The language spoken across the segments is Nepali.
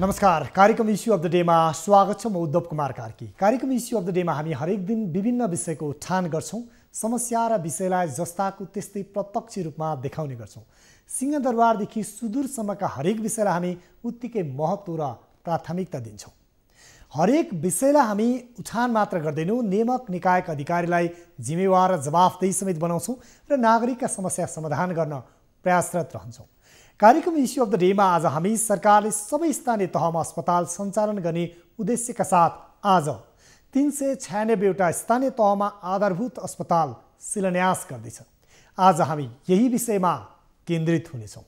नमस्कार, कार्यक्रम इस्यु अफ द डेमा स्वागत छ। म उद्धव कुमार कार्की। कार्यक्रम इस्यु अफ द डेमा हामी हरेक दिन विभिन्न विषयको उठान गर्छौं। समस्या र विषयलाई जस्ताको त्यस्तै प्रत्यक्ष रूपमा देखाउने गर्छौं। सिंहदरबारदेखि सुदूरसम्मका हरेक विषयलाई हामी उत्तिकै महत्त्व र प्राथमिकता दिन्छौं। हरेक विषयलाई हामी उठान मात्र गर्दैनौं, नियामक निकायका अधिकारीलाई जिम्मेवार र जवाफदेही समेत बनाउँछौं र नागरिकका समस्या समाधान गर्न प्रयासरत रहन्छौं। कार्यक्रम इस्यु अफ द डेमा आज हामी सरकारले सबै स्थानीय तहमा अस्पताल सञ्चालन गर्ने उद्देश्यका साथ आज 396 वटा स्थानीय तहमा आधारभूत अस्पताल शिलान्यास गर्दैछ। आज हामी यही विषयमा केन्द्रित हुनेछौँ।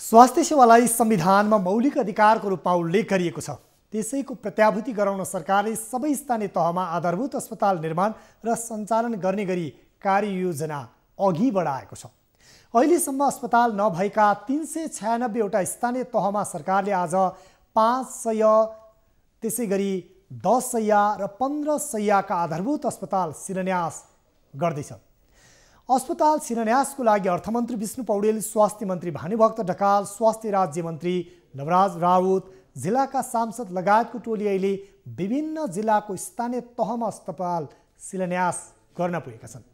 स्वास्थ्य सेवालाई संविधानमा मौलिक अधिकारको रूपमा उल्लेख गरिएको छ। त्यसैको प्रत्याभूति गराउन सरकारले सबै स्थानीय तहमा आधारभूत अस्पताल निर्माण र सञ्चालन गर्ने गरी कार्ययोजना अघि बढाएको छ। अहिलेसम्म अस्पताल नभएका 396 वटा स्थानीय तहमा सरकारले आज 500, त्यसै गरी 10 शैय्या र 15 शैय्याका आधारभूत अस्पताल शिलान्यास गर्दैछ। अस्पताल शिलान्यासको लागि अर्थमन्त्री विष्णु पौडेल, स्वास्थ्य मन्त्री भानुभक्त ढकाल, स्वास्थ्य राज्य मन्त्री नवराज राउत, जिल्लाका सांसद लगायतको टोली अहिले विभिन्न जिल्लाको स्थानीय तहमा अस्पताल शिलान्यास गर्न पुगेका छन्।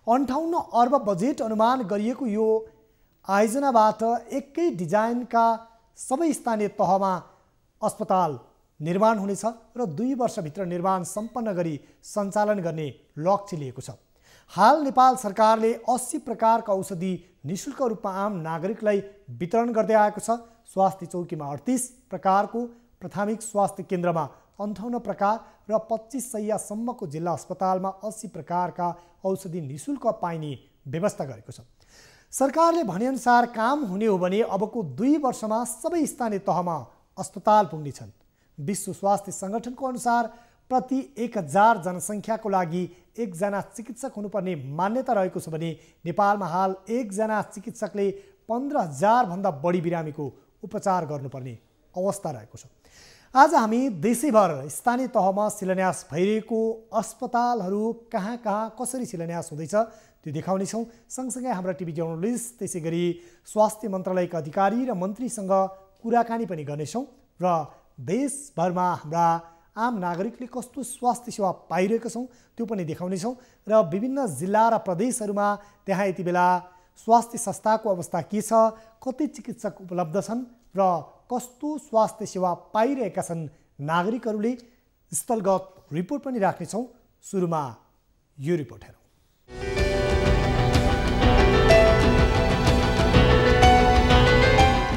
58 अर्ब बजेट अनुमान गरिएको यो आयोजनाबाट एकै डिजाइनका सबै स्थानीय तहमा अस्पताल निर्माण हुनेछ र 2 वर्षभित्र निर्माण सम्पन्न गरी सञ्चालन गर्ने लक्ष्य लिएको छ। हाल नेपाल सरकारले 80 प्रकारका औषधि निःशुल्क रूपमा आम नागरिकलाई वितरण गर्दै आएको छ। स्वास्थ्य चौकीमा 38 प्रकारको, प्राथमिक स्वास्थ्य केन्द्रमा 58 प्रकार र 25 शैय्यासम्मको जिल्ला अस्पतालमा 80 प्रकारका औषधि निःशुल्क पाइने व्यवस्था गरेको छ। सरकारले भनेअनुसार काम हुने हो भने अबको 2 वर्षमा सबै स्थानीय तहमा अस्पताल पुग्नेछन्। विश्व स्वास्थ्य सङ्गठनको अनुसार प्रति 1000 जनसङ्ख्याको लागि 1 जना चिकित्सक हुनुपर्ने मान्यता रहेको छ भने नेपालमा हाल 1 जना चिकित्सकले 15,000 भन्दा बढी बिरामीको उपचार गर्नुपर्ने अवस्था रहेको छ। आज हामी देशैभर स्थानीय तहमा शिलान्यास भइरहेको अस्पतालहरू कहाँ कसरी शिलान्यास हुँदैछ त्यो देखाउनेछौँ। सँगसँगै हाम्रा टिभी जर्नलिस्ट, त्यसै गरी स्वास्थ्य मन्त्रालयका अधिकारी र मन्त्रीसँग कुराकानी पनि गर्नेछौँ र देशभरमा हाम्रा आम नागरिकले कस्तो स्वास्थ्य सेवा पाइरहेका छौँ त्यो पनि देखाउनेछौँ र विभिन्न जिल्ला र प्रदेशहरूमा त्यहाँ यति बेला स्वास्थ्य संस्थाको अवस्था के छ, कति चिकित्सक उपलब्ध छन् र कस्तो स्वास्थ्य सेवा पाइरहेका छन् नागरिकहरूले, स्थलगत रिपोर्ट पनि राख्नेछौँ। सुरुमा यो रिपोर्ट हेरौँ।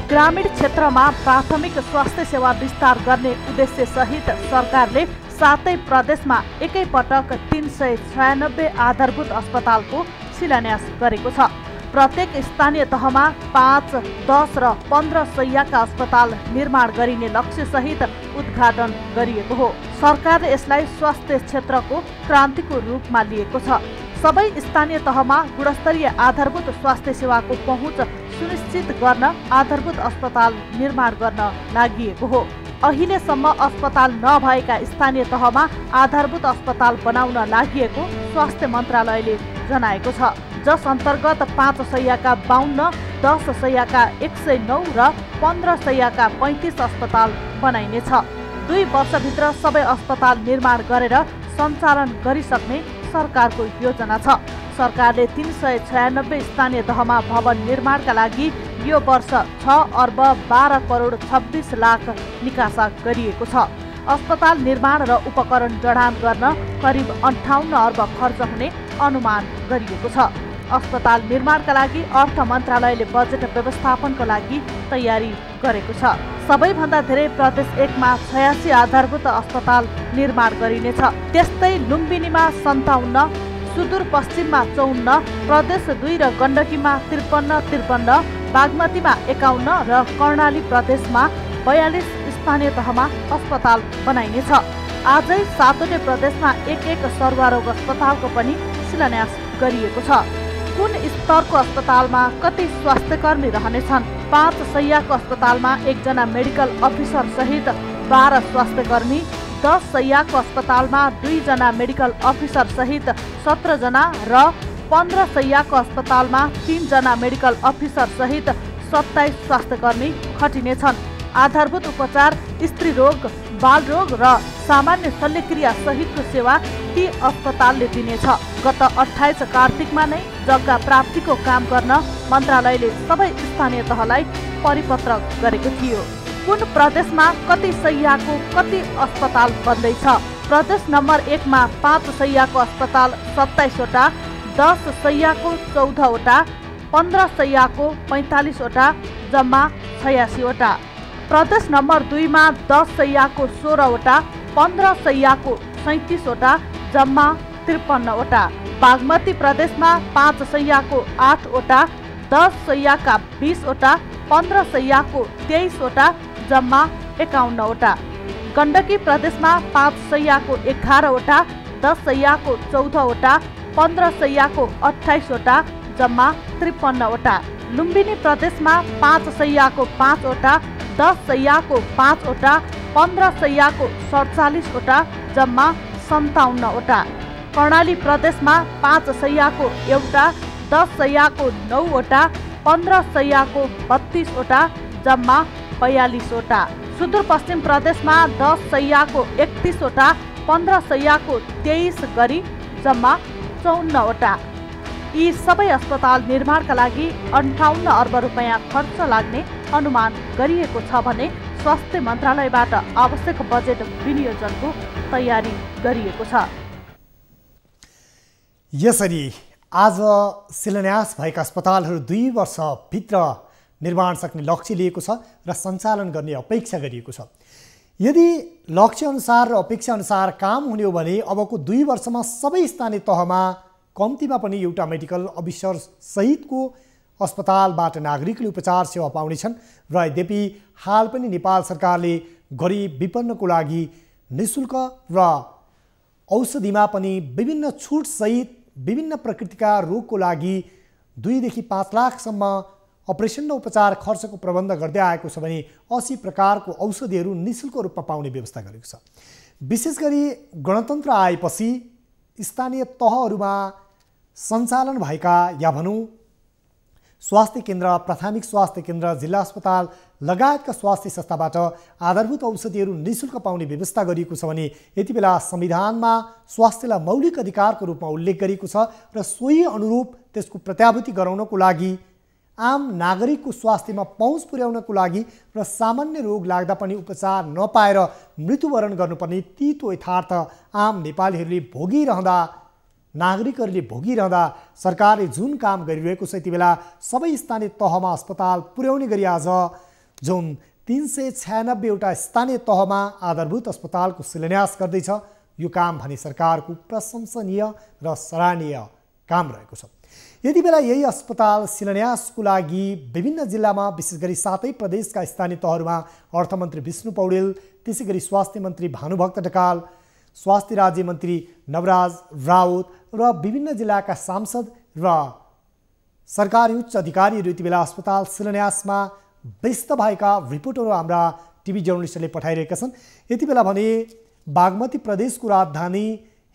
ग्रामीण क्षेत्रमा प्राथमिक स्वास्थ्य सेवा विस्तार गर्ने उद्देश्य सहित सरकारले 7 प्रदेशमा एकैपटक 396 आधारभूत अस्पतालको शिलान्यास गरेको छ। प्रत्येक स्थानीय तहमा 5, 10 र 15 शैय्याका अस्पताल निर्माण गरिने लक्ष्य सहित उद्घाटन गरिएको हो। सरकारले यसलाई स्वास्थ्य क्षेत्रको क्रान्तिको रूपमा लिएको छ। सबै स्थानीय तहमा गुणस्तरीय आधारभूत स्वास्थ्य सेवाको पहुँच सुनिश्चित गर्न आधारभूत अस्पताल निर्माण गर्न लागि हो। अहिलेसम्म अस्पताल नभएका स्थानीय तहमा आधारभूत अस्पताल बनाउन लागि स्वास्थ्य मन्त्रालयले जनाएको छ, जस अन्तर्गत 5 शैय्याका 52, 10 शैय्याका 109 र 15 शैय्याका 35 अस्पताल बनाइनेछ। 2 वर्षभित्र सबै अस्पताल निर्माण गरेर सञ्चालन गरिसक्ने सरकारको योजना छ। सरकारले 396 स्थानीय तहमा भवन निर्माणका लागि यो वर्ष 6 अर्ब 12 करोड 26 लाख निकासा गरिएको छ। अस्पताल निर्माण र उपकरण जडान गर्न करिब 58 अर्ब खर्च हुने अनुमान गरिएको छ। अस्पताल निर्माणका लागि अर्थ मन्त्रालयले बजेट व्यवस्थापनको लागि तयारी गरेको छ। सबैभन्दा धेरै प्रदेश 1 मा 86 आधारभूत अस्पताल निर्माण गरिनेछ। त्यस्तै लुम्बिनीमा 57, सुदूरपश्चिममा 54, प्रदेश 2 र गण्डकीमा 53, बागमतीमा 51 र कर्णाली प्रदेशमा 42 स्थानीय तहमा अस्पताल बनाइनेछ। आजै 7 प्रदेशमा 1 सर्वरोग अस्पतालको पनि शिलान्यास गरिएको छ। कुन स्तरको अस्पतालमा कति स्वास्थ्यकर्मी रहनेछन्? 5 शैय्याको अस्पतालमा 1 जना मेडिकल अफिसर सहित 12 स्वास्थ्यकर्मी, 10 शैय्याको अस्पतालमा 2 जना मेडिकल अफिसर सहित 17 जना र 15 शैय्याको अस्पतालमा 3 जना मेडिकल अफिसर सहित 27 स्वास्थ्यकर्मी खटिनेछन्। आधारभूत उपचार, स्त्री रोग, बाल रोग र सामान्य शल्यक्रिया सहितको सेवा ती अस्पतालले दिनेछ। गत 28 कार्तिकमा नै जग्गा प्राप्तिको काम गर्न मन्त्रालयले सबै स्थानीय तहलाई परिपत्र गरेको थियो। कुन प्रदेशमा कति शैय्याको कति अस्पताल बन्दैछ? प्रदेश नम्बर 1 मा 5 शैय्याको अस्पताल 27 वटा, 10 शैय्याको 14 वटा, 15 शैय्याको 45 वटा, जम्मा 86 वटा। प्रदेश नम्बर 2 मा 10 शैय्याको 16 वटा, 15 शैय्याको 37 वटा, जम्मा 53 वटा। बागमती प्रदेशमा 5 शैय्याको 8 वटा, 10 शैय्याका 20 वटा, 15 शैय्याको 23 वटा, जम्मा 51 वटा। गण्डकी प्रदेशमा 5 शैय्याको 11 वटा, 10 शैय्याको 14 वटा, 15 शैय्याको 28 वटा, जम्मा 53 वटा। लुम्बिनी प्रदेशमा 5 शैय्याको 5 वटा, 10 शैय्याको 5 वटा, 15 शैय्याको 47 वटा, जम्मा 57 वटा। कर्णाली प्रदेशमा 5 शैय्याको 1, 10 शैय्याको 9 वटा, 15 शैय्याको 32 वटा, जम्मा 42 वटा। सुदूरपश्चिम प्रदेशमा 10 शैय्याको 31 वटा, 15 शैय्याको 23 गरी जम्मा 54 वटा। यी सबै अस्पताल निर्माणका लागि 58 अर्ब रुपैयाँ खर्च लाग्ने अनुमान गरिएको छ भने स्वास्थ्य मन्त्रालयबाट आवश्यक बजेट विनियोजनको तयारी गरिएको छ। यसरी आज शिलान्यास भएका अस्पतालहरू 2 वर्षभित्र निर्माण सक्ने लक्ष्य लिएको छ र सञ्चालन गर्ने अपेक्षा गरिएको छ। यदि लक्ष्य अनुसार र अपेक्षा अनुसार काम हुने हो भने अबको 2 वर्षमा सबै स्थानीय तहमा कम्तीमा पनि एउटा मेडिकल अफिसर सहितको अस्पतालबाट नागरिकले उपचार सेवा पाउनेछन्। र यद्यपि हाल पनि नेपाल सरकारले गरिब विपन्नको लागि निःशुल्क र औषधिमा पनि विभिन्न छुट सहित विभिन्न प्रकृतिका रोगको लागि 2 देखि 5 लाखसम्म अपरेसन र उपचार खर्चको प्रबन्ध गर्दै आएको छ भने 80 प्रकारको औषधिहरू निःशुल्क रूपमा पाउने व्यवस्था गरेको छ। विशेष गरी गणतन्त्र आएपछि स्थानीय तहहरूमा सञ्चालन भएका या भनौँ स्वास्थ्य केन्द्र, प्राथमिक स्वास्थ्य केन्द्र, जिल्ला अस्पताल लगायतका स्वास्थ्य संस्थाबाट आधारभूत औषधिहरू निःशुल्क पाउने व्यवस्था गरिएको छ भने यति बेला संविधानमा स्वास्थ्यलाई मौलिक अधिकारको रूपमा उल्लेख गरिएको छ र सोही अनुरूप त्यसको प्रत्याभूति गराउनको लागि आम नागरिकको स्वास्थ्यमा पहुँच पुर्याउनको लागि र सामान्य रोग लाग्दा पनि उपचार नपाएर मृत्युवरण गर्नुपर्ने तीतो यथार्थ आम नेपालीहरूले भोगिरहँदा नागरिकहरूले भोगिरहँदा सरकारले जुन काम गरिरहेको छ यति बेला सबै स्थानीय तहमा अस्पताल पुर्याउने गरी आज जुन 396 वटा स्थानीय तहमा आधारभूत अस्पतालको शिलान्यास गर्दैछ यो काम भने सरकारको प्रशंसनीय र सराहनीय काम रहेको छ। यति बेला यही अस्पताल शिलान्यासको लागि विभिन्न जिल्लामा विशेष गरी 7 प्रदेशका स्थानीय तहहरूमा अर्थमन्त्री विष्णु पौडेल, त्यसै गरी स्वास्थ्य मन्त्री भानुभक्त ढकाल, स्वास्थ्य राज्य मन्त्री नवराज राउत र विभिन्न जिल्लाका सांसद र सरकारी उच्च अधिकारीहरू यति बेला अस्पताल शिलान्यासमा व्यस्त भएका रिपोर्टहरू हाम्रा टिभी जर्नलिस्टले पठाइरहेका छन्। यति बेला भने बागमती प्रदेशको राजधानी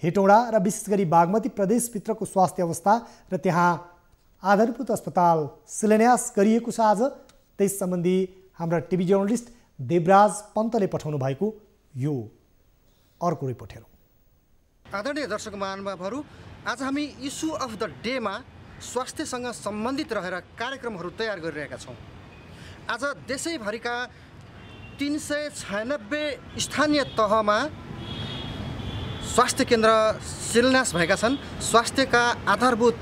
हेटौँडा र विशेष गरी बागमती प्रदेशभित्रको स्वास्थ्य अवस्था र त्यहाँ आधारभूत अस्पताल शिलान्यास गरिएको छ आज। त्यस सम्बन्धी हाम्रा टिभी जर्नलिस्ट देवराज पन्तले पठाउनु भएको यो अर्को रिपोर्ट हेरौँ। आदरणीय दर्शक महानुभावहरू, आज हामी इस्यु अफ द डेमा स्वास्थ्यसँग सम्बन्धित रहेर कार्यक्रमहरू तयार गरिरहेका छौँ। आज देशैभरिका 396 स्थानीय तहमा स्वास्थ्य केन्द्र शिलान्यास भएका छन्। स्वास्थ्यका आधारभूत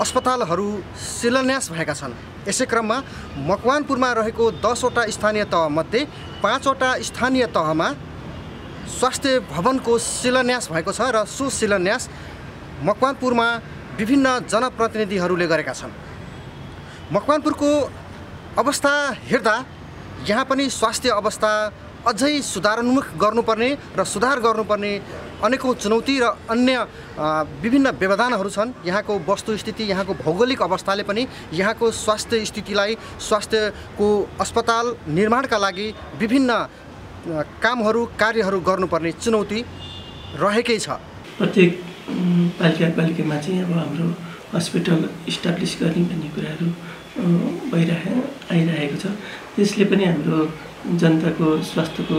अस्पतालहरू शिलान्यास भएका छन्। यसै क्रममा मकवानपुरमा रहेको 10 वटा स्थानीय तहमध्ये 5 वटा स्थानीय तहमा स्वास्थ्य भवनको शिलान्यास भएको छ र सो शिलान्यास मकवानपुरमा विभिन्न जनप्रतिनिधिहरूले गरेका छन्। मकवानपुरको अवस्था हेर्दा यहाँ पनि स्वास्थ्य अवस्था अझै सुधारोन्मुख गर्नुपर्ने र सुधार गर्नुपर्ने अनेकौं चुनौती र अन्य विभिन्न व्यवधानहरू छन्। यहाँको वस्तुस्थिति, यहाँको भौगोलिक अवस्थाले पनि यहाँको स्वास्थ्य स्थितिलाई, स्वास्थ्यको अस्पताल निर्माणका लागि विभिन्न कामहरू, कार्यहरू गर्नुपर्ने चुनौती रहेकै छ। प्रत्येक पालिकामा चाहिँ अब हाम्रो हस्पिटल इस्टाब्लिस गर्ने भन्ने कुराहरू आइरहेको छ। त्यसले पनि हाम्रो जनताको स्वास्थ्यको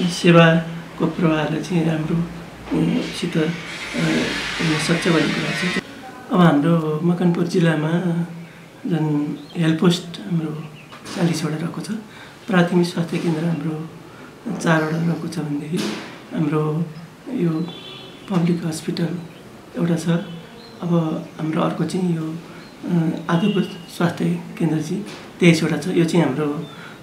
सेवाको प्रवाहलाई चाहिँ राम्रोसित हुन सक्छ भन्ने कुरा छ। अब हाम्रो मकवानपुर जिल्लामा जुन हेल्थ पोस्ट हाम्रो 40 वटा रहेको छ, प्राथमिक स्वास्थ्य केन्द्र हाम्रो 4 वटा रहेको छ भनेदेखि हाम्रो यो पब्लिक हस्पिटल एउटा छ। अब हाम्रो अर्को चाहिँ यो आधारभूत स्वास्थ्य केन्द्र चाहिँ 23 वटा छ। यो चाहिँ हाम्रो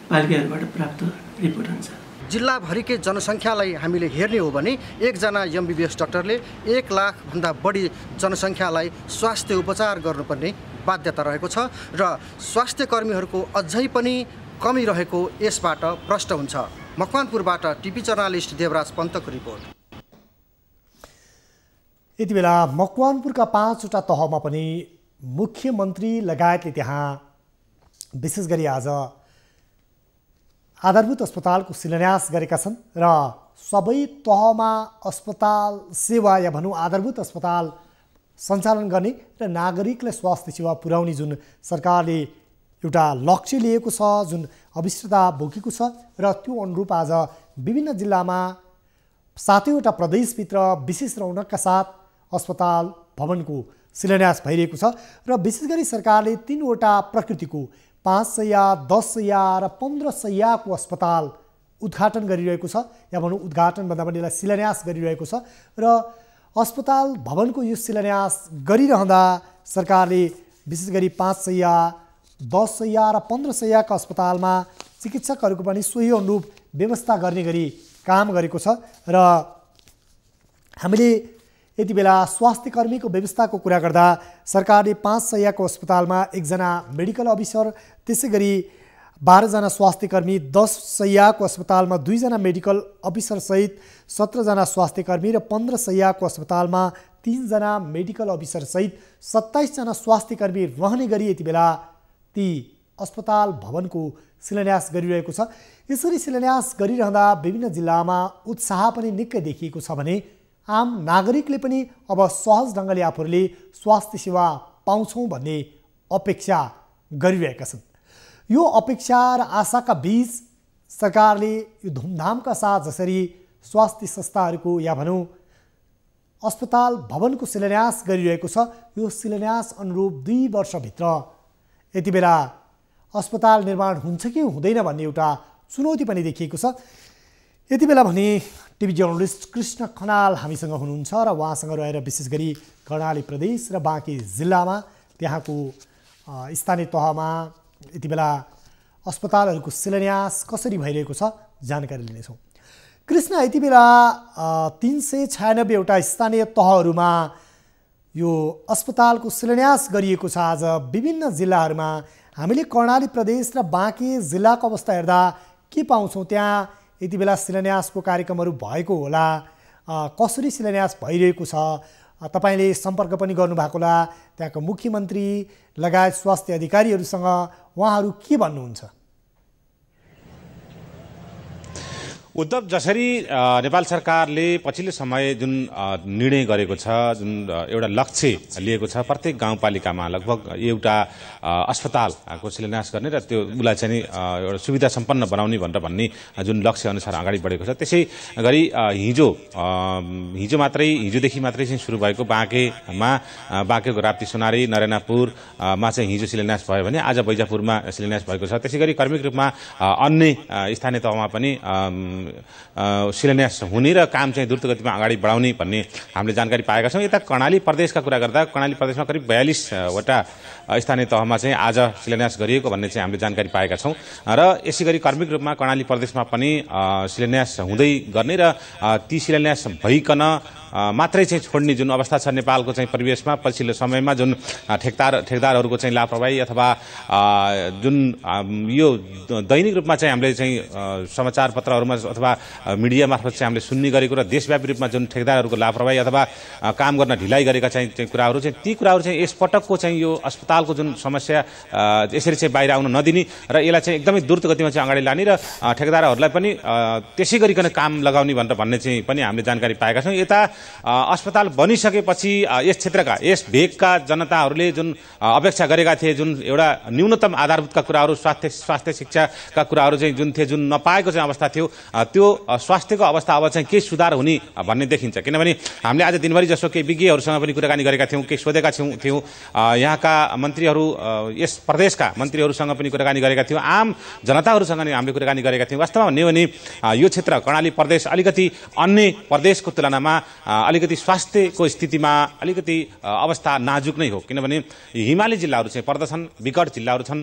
पालिकाहरूबाट प्राप्त रिपोर्ट हुन्छ। जिल्लाभरिकै जनसङ्ख्यालाई हामीले हेर्ने हो भने एकजना एमबिबिएस डाक्टरले 1 लाखभन्दा बढी जनसङ्ख्यालाई स्वास्थ्य उपचार गर्नुपर्ने बाध्यता रहेको छ र स्वास्थ्य कर्मीहरूको अझै पनि कमी रहेको यसबाट प्रष्ट हुन्छ। मकवानपुरबाट टिभी जर्नालिस्ट देवराज पन्तको रिपोर्ट। यति बेला मकवानपुरका 5 वटा तहमा पनि मुख्यमन्त्री लगायतले त्यहाँ विशेष गरी आज आधारभूत अस्पतालको शिलान्यास गरेका छन् र सबै तहमा अस्पताल सेवा या भनौँ आधारभूत अस्पताल सञ्चालन गर्ने र नागरिकलाई स्वास्थ्य सेवा पुर्याउने जुन सरकारले एउटा लक्ष्य लिएको छ, जुन अविष्टता बोकेको छ र त्यो अनुरूप आज विभिन्न जिल्लामा 7वटा प्रदेशभित्र विशेष रौनकका साथ अस्पताल भवनको शिलान्यास भइरहेको छ र विशेष गरी सरकारले 3वटा प्रकृतिको 5 शैय्या, 10 शैय्या र 15 शैय्याको अस्पताल उद्घाटन गरिरहेको छ या भनौँ उद्घाटन भन्दा पनि यसलाई शिलान्यास गरिरहेको छ र अस्पताल भवनको यो शिलान्यास गरिरहँदा सरकारले विशेष गरी 5 शैय्या, 10 शैय्या र 15 शैय्याका अस्पतालमा चिकित्सकहरूको पनि सोही अनुरूप व्यवस्था गर्ने गरी काम गरेको छ र हामीले यति बेला स्वास्थ्य कर्मीको व्यवस्थाको कुरा गर्दा सरकारले 5 शैय्याको अस्पतालमा 1 जना मेडिकल अफिसर, त्यसै गरी 12 जना स्वास्थ्य कर्मी, 10 शैय्याको अस्पतालमा 2 जना मेडिकल अफिसर सहित 17 जना स्वास्थ्य कर्मी र 15 शैय्याको अस्पतालमा 3 जना मेडिकल अफिसर सहित 27 जना स्वास्थ्य कर्मी रहने गरी यति बेला ती अस्पताल भवनको शिलान्यास गरिरहेको छ। यसरी शिलान्यास गरिरहँदा विभिन्न जिल्लामा उत्साह पनि निकै देखिएको छ भने आम नागरिकले पनि अब सहज ढङ्गले आफूहरूले स्वास्थ्य सेवा पाउँछौँ भन्ने अपेक्षा गरिरहेका छन्। यो अपेक्षा र आशाका बीच सरकारले यो धुमधामका साथ जसरी स्वास्थ्य संस्थाहरूको या भनौँ अस्पताल भवनको शिलान्यास गरिरहेको छ, यो शिलान्यास अनुरूप 2 वर्षभित्र यति बेला अस्पताल निर्माण हुन्छ कि हुँदैन भन्ने एउटा चुनौती पनि देखिएको छ। यति बेला भने टिभी जर्नलिस्ट कृष्ण खनाल हामीसँग हुनुहुन्छ र उहाँसँग रहेर विशेष गरी कर्णाली प्रदेश र बाँकी जिल्लामा त्यहाँको स्थानीय तहमा यति बेला अस्पतालहरूको शिलान्यास कसरी भइरहेको छ जानकारी लिनेछौँ। कृष्ण, यति बेला 396 वटा स्थानीय तहहरूमा यो अस्पतालको शिलान्यास गरिएको छ। आज विभिन्न जिल्लाहरूमा हामीले कर्णाली प्रदेश र बाँकी जिल्लाको अवस्था हेर्दा के पाउँछौँ? त्यहाँ यति बेला शिलान्यासको कार्यक्रमहरू भएको होला, कसरी शिलान्यास भइरहेको छ? तपाईँले सम्पर्क पनि गर्नुभएको होला त्यहाँको मुख्यमन्त्री लगायत स्वास्थ्य अधिकारीहरूसँग, उहाँहरू के भन्नुहुन्छ? उद्धव, जसरी नेपाल सरकारले पछिल्लो समय जुन निर्णय गरेको छ, जुन एउटा लक्ष्य लिएको छ प्रत्येक गाउँपालिकामा लगभग एउटा अस्पतालको शिलान्यास गर्ने र त्यो उसलाई चाहिँ एउटा सुविधा सम्पन्न बनाउने भनेर भन्ने जुन लक्ष्य अनुसार अगाडि बढेको छ, त्यसै गरी हिजोदेखि मात्रै चाहिँ सुरु भएको बाँकेको राप्ती सोनारी नरेनापुरमा चाहिँ हिजो शिलान्यास भयो भने आज बैजापुरमा शिलान्यास भएको छ। त्यसै गरी क्रमिक रूपमा अन्य स्थानीय तहमा पनि शिलान्यास हुने र काम चाहिँ द्रुत गतिमा अगाडि बढाउने भन्ने हामीले जानकारी पाएका छौँ। यता कर्णाली प्रदेशका कुरा गर्दा कर्णाली प्रदेशमा करिब 42 वटा स्थानीय तहमा चाहिँ आज शिलान्यास गरिएको भन्ने चाहिँ हामीले जानकारी पाएका छौँ र यसै गरी कर्मिक रूपमा कर्णाली प्रदेशमा पनि शिलान्यास हुँदै गर्ने र ती शिलान्यास भइकन मात्रै चाहिँ छोड्ने जुन अवस्था छ नेपालको चाहिँ परिवेशमा पछिल्लो समयमा जुन ठेकदारहरूको चाहिँ लापरवाही अथवा जुन यो दैनिक रूपमा चाहिँ हामीले चाहिँ समाचार पत्रहरूमा अथवा मिडिया मार्फत चाहिँ हामीले सुन्ने गरेको र देशव्यापी रूपमा जुन ठेकदारहरूको लापरवाही अथवा काम गर्न ढिलाइ गरेका चाहिँ कुराहरू चाहिँ ती कुराहरू चाहिँ यसपटकको चाहिँ यो अस्पतालको जुन समस्या यसरी चाहिँ बाहिर आउन नदिने र यसलाई चाहिँ एकदमै द्रुत गतिमा चाहिँ अगाडि लाने र ठेकदारहरूलाई पनि त्यसै गरिकन काम लगाउने भनेर भन्ने चाहिँ पनि हामीले जानकारी पाएका छौँ। यता अस्पताल बनिसकेपछि यस क्षेत्रका यस भेगका जनताहरूले जुन अपेक्षा गरेका थिए, जुन एउटा न्यूनतम आधारभूतका कुराहरू स्वास्थ्य शिक्षाका कुराहरू चाहिँ जुन थिए, जुन नपाएको चाहिँ अवस्था थियो, त्यो स्वास्थ्यको अवस्था अब चाहिँ के सुधार हुने भन्ने देखिन्छ। किनभने हामीले आज दिनभरि जसो केही विज्ञहरूसँग पनि कुराकानी गरेका थियौँ, केही सोधेका थियौँ, यहाँका मन्त्रीहरू, यस प्रदेशका मन्त्रीहरूसँग पनि कुराकानी गरेका थियौँ, आम जनताहरूसँग पनि हामीले कुराकानी गरेका थियौँ। वास्तवमा भन्ने हो भने यो क्षेत्र कर्णाली प्रदेश अलिकति अन्य प्रदेशको तुलनामा अलिकति स्वास्थ्यको स्थितिमा अलिकति अवस्था नाजुक नै हो। किनभने हिमाली जिल्लाहरू चाहिँ पर्दछन्, विकट जिल्लाहरू छन्,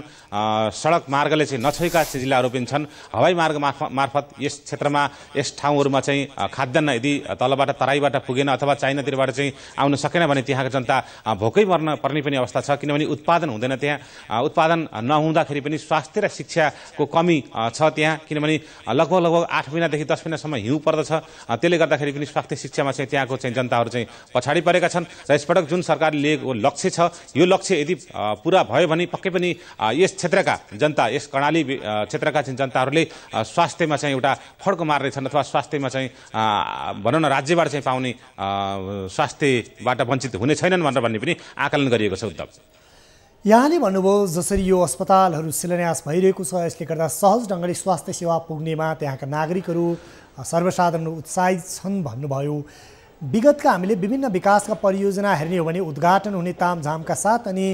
सडक मार्गले चाहिँ नछोएका जिल्लाहरू पनि छन्। हवाई मार्ग मार्फत यस क्षेत्रमा, यस ठाउँहरूमा चाहिँ खाद्यान्न यदि तलबाट तराईबाट पुगेन अथवा चाइनातिरबाट चाहिँ आउन सकेन भने त्यहाँको जनता भोकै मर्न पर्ने पनि अवस्था छ। किनभने उत्पादन हुँदैन, त्यहाँ उत्पादन नहुँदाखेरि पनि स्वास्थ्य र शिक्षाको कमी छ त्यहाँ। किनभने लगभग 8 महिनादेखि 10 महिनासम्म हिउँ पर्दछ, त्यसले गर्दाखेरि पनि स्वास्थ्य शिक्षामा चाहिँ त्यहाँको चाहिँ जनताहरू चाहिँ पछाडि परेका छन्। र यसपटक जुन सरकारले लिएको लक्ष्य छ, यो लक्ष्य यदि पुरा भयो भने पक्कै पनि यस क्षेत्रका जनता, यस कर्णाली क्षेत्रका चाहिँ जनताहरूले स्वास्थ्यमा चाहिँ एउटा फड्को मार्नेछन् अथवा स्वास्थ्यमा चाहिँ भनौँ न राज्यबाट चाहिँ पाउने स्वास्थ्यबाट वञ्चित हुने छैनन् भनेर भन्ने पनि आकलन गरिएको छ। उद्धव, यहाँले भन्नुभयो जसरी यो अस्पतालहरू शिलान्यास भइरहेको छ, यसले गर्दा सहज ढङ्गले स्वास्थ्य सेवा पुग्नेमा त्यहाँका नागरिकहरू सर्वसाधारण उत्साहित छन् भन्नुभयो। विगतका हामीले विभिन्न विकासका परियोजना हेर्ने हो भने उद्घाटन हुने तामझामका साथ अनि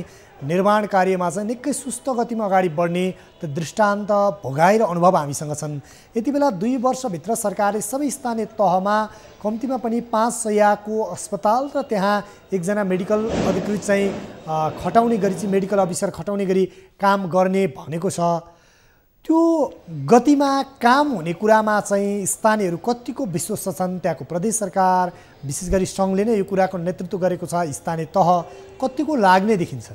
निर्माण कार्यमा चाहिँ निकै सुस्त गतिमा अगाडि बढ्ने त्यो दृष्टान्त भोगाइ र अनुभव हामीसँग छन्। यति बेला 2 वर्षभित्र सरकारले सबै स्थानीय तहमा कम्तीमा पनि 5 शय्याको अस्पताल र त्यहाँ एकजना मेडिकल अधिकृत चाहिँ खटाउने गरी चाहिँ मेडिकल अफिसर खटाउने गरी काम गर्ने भनेको छ। त्यो गतिमा काम हुने कुरामा चाहिँ स्थानीयहरू कतिको विश्वस्त छन्? त्यहाँको प्रदेश सरकार विशेष गरी सङ्घले नै यो कुराको नेतृत्व गरेको छ, स्थानीय तह कतिको लाग्ने देखिन्छ?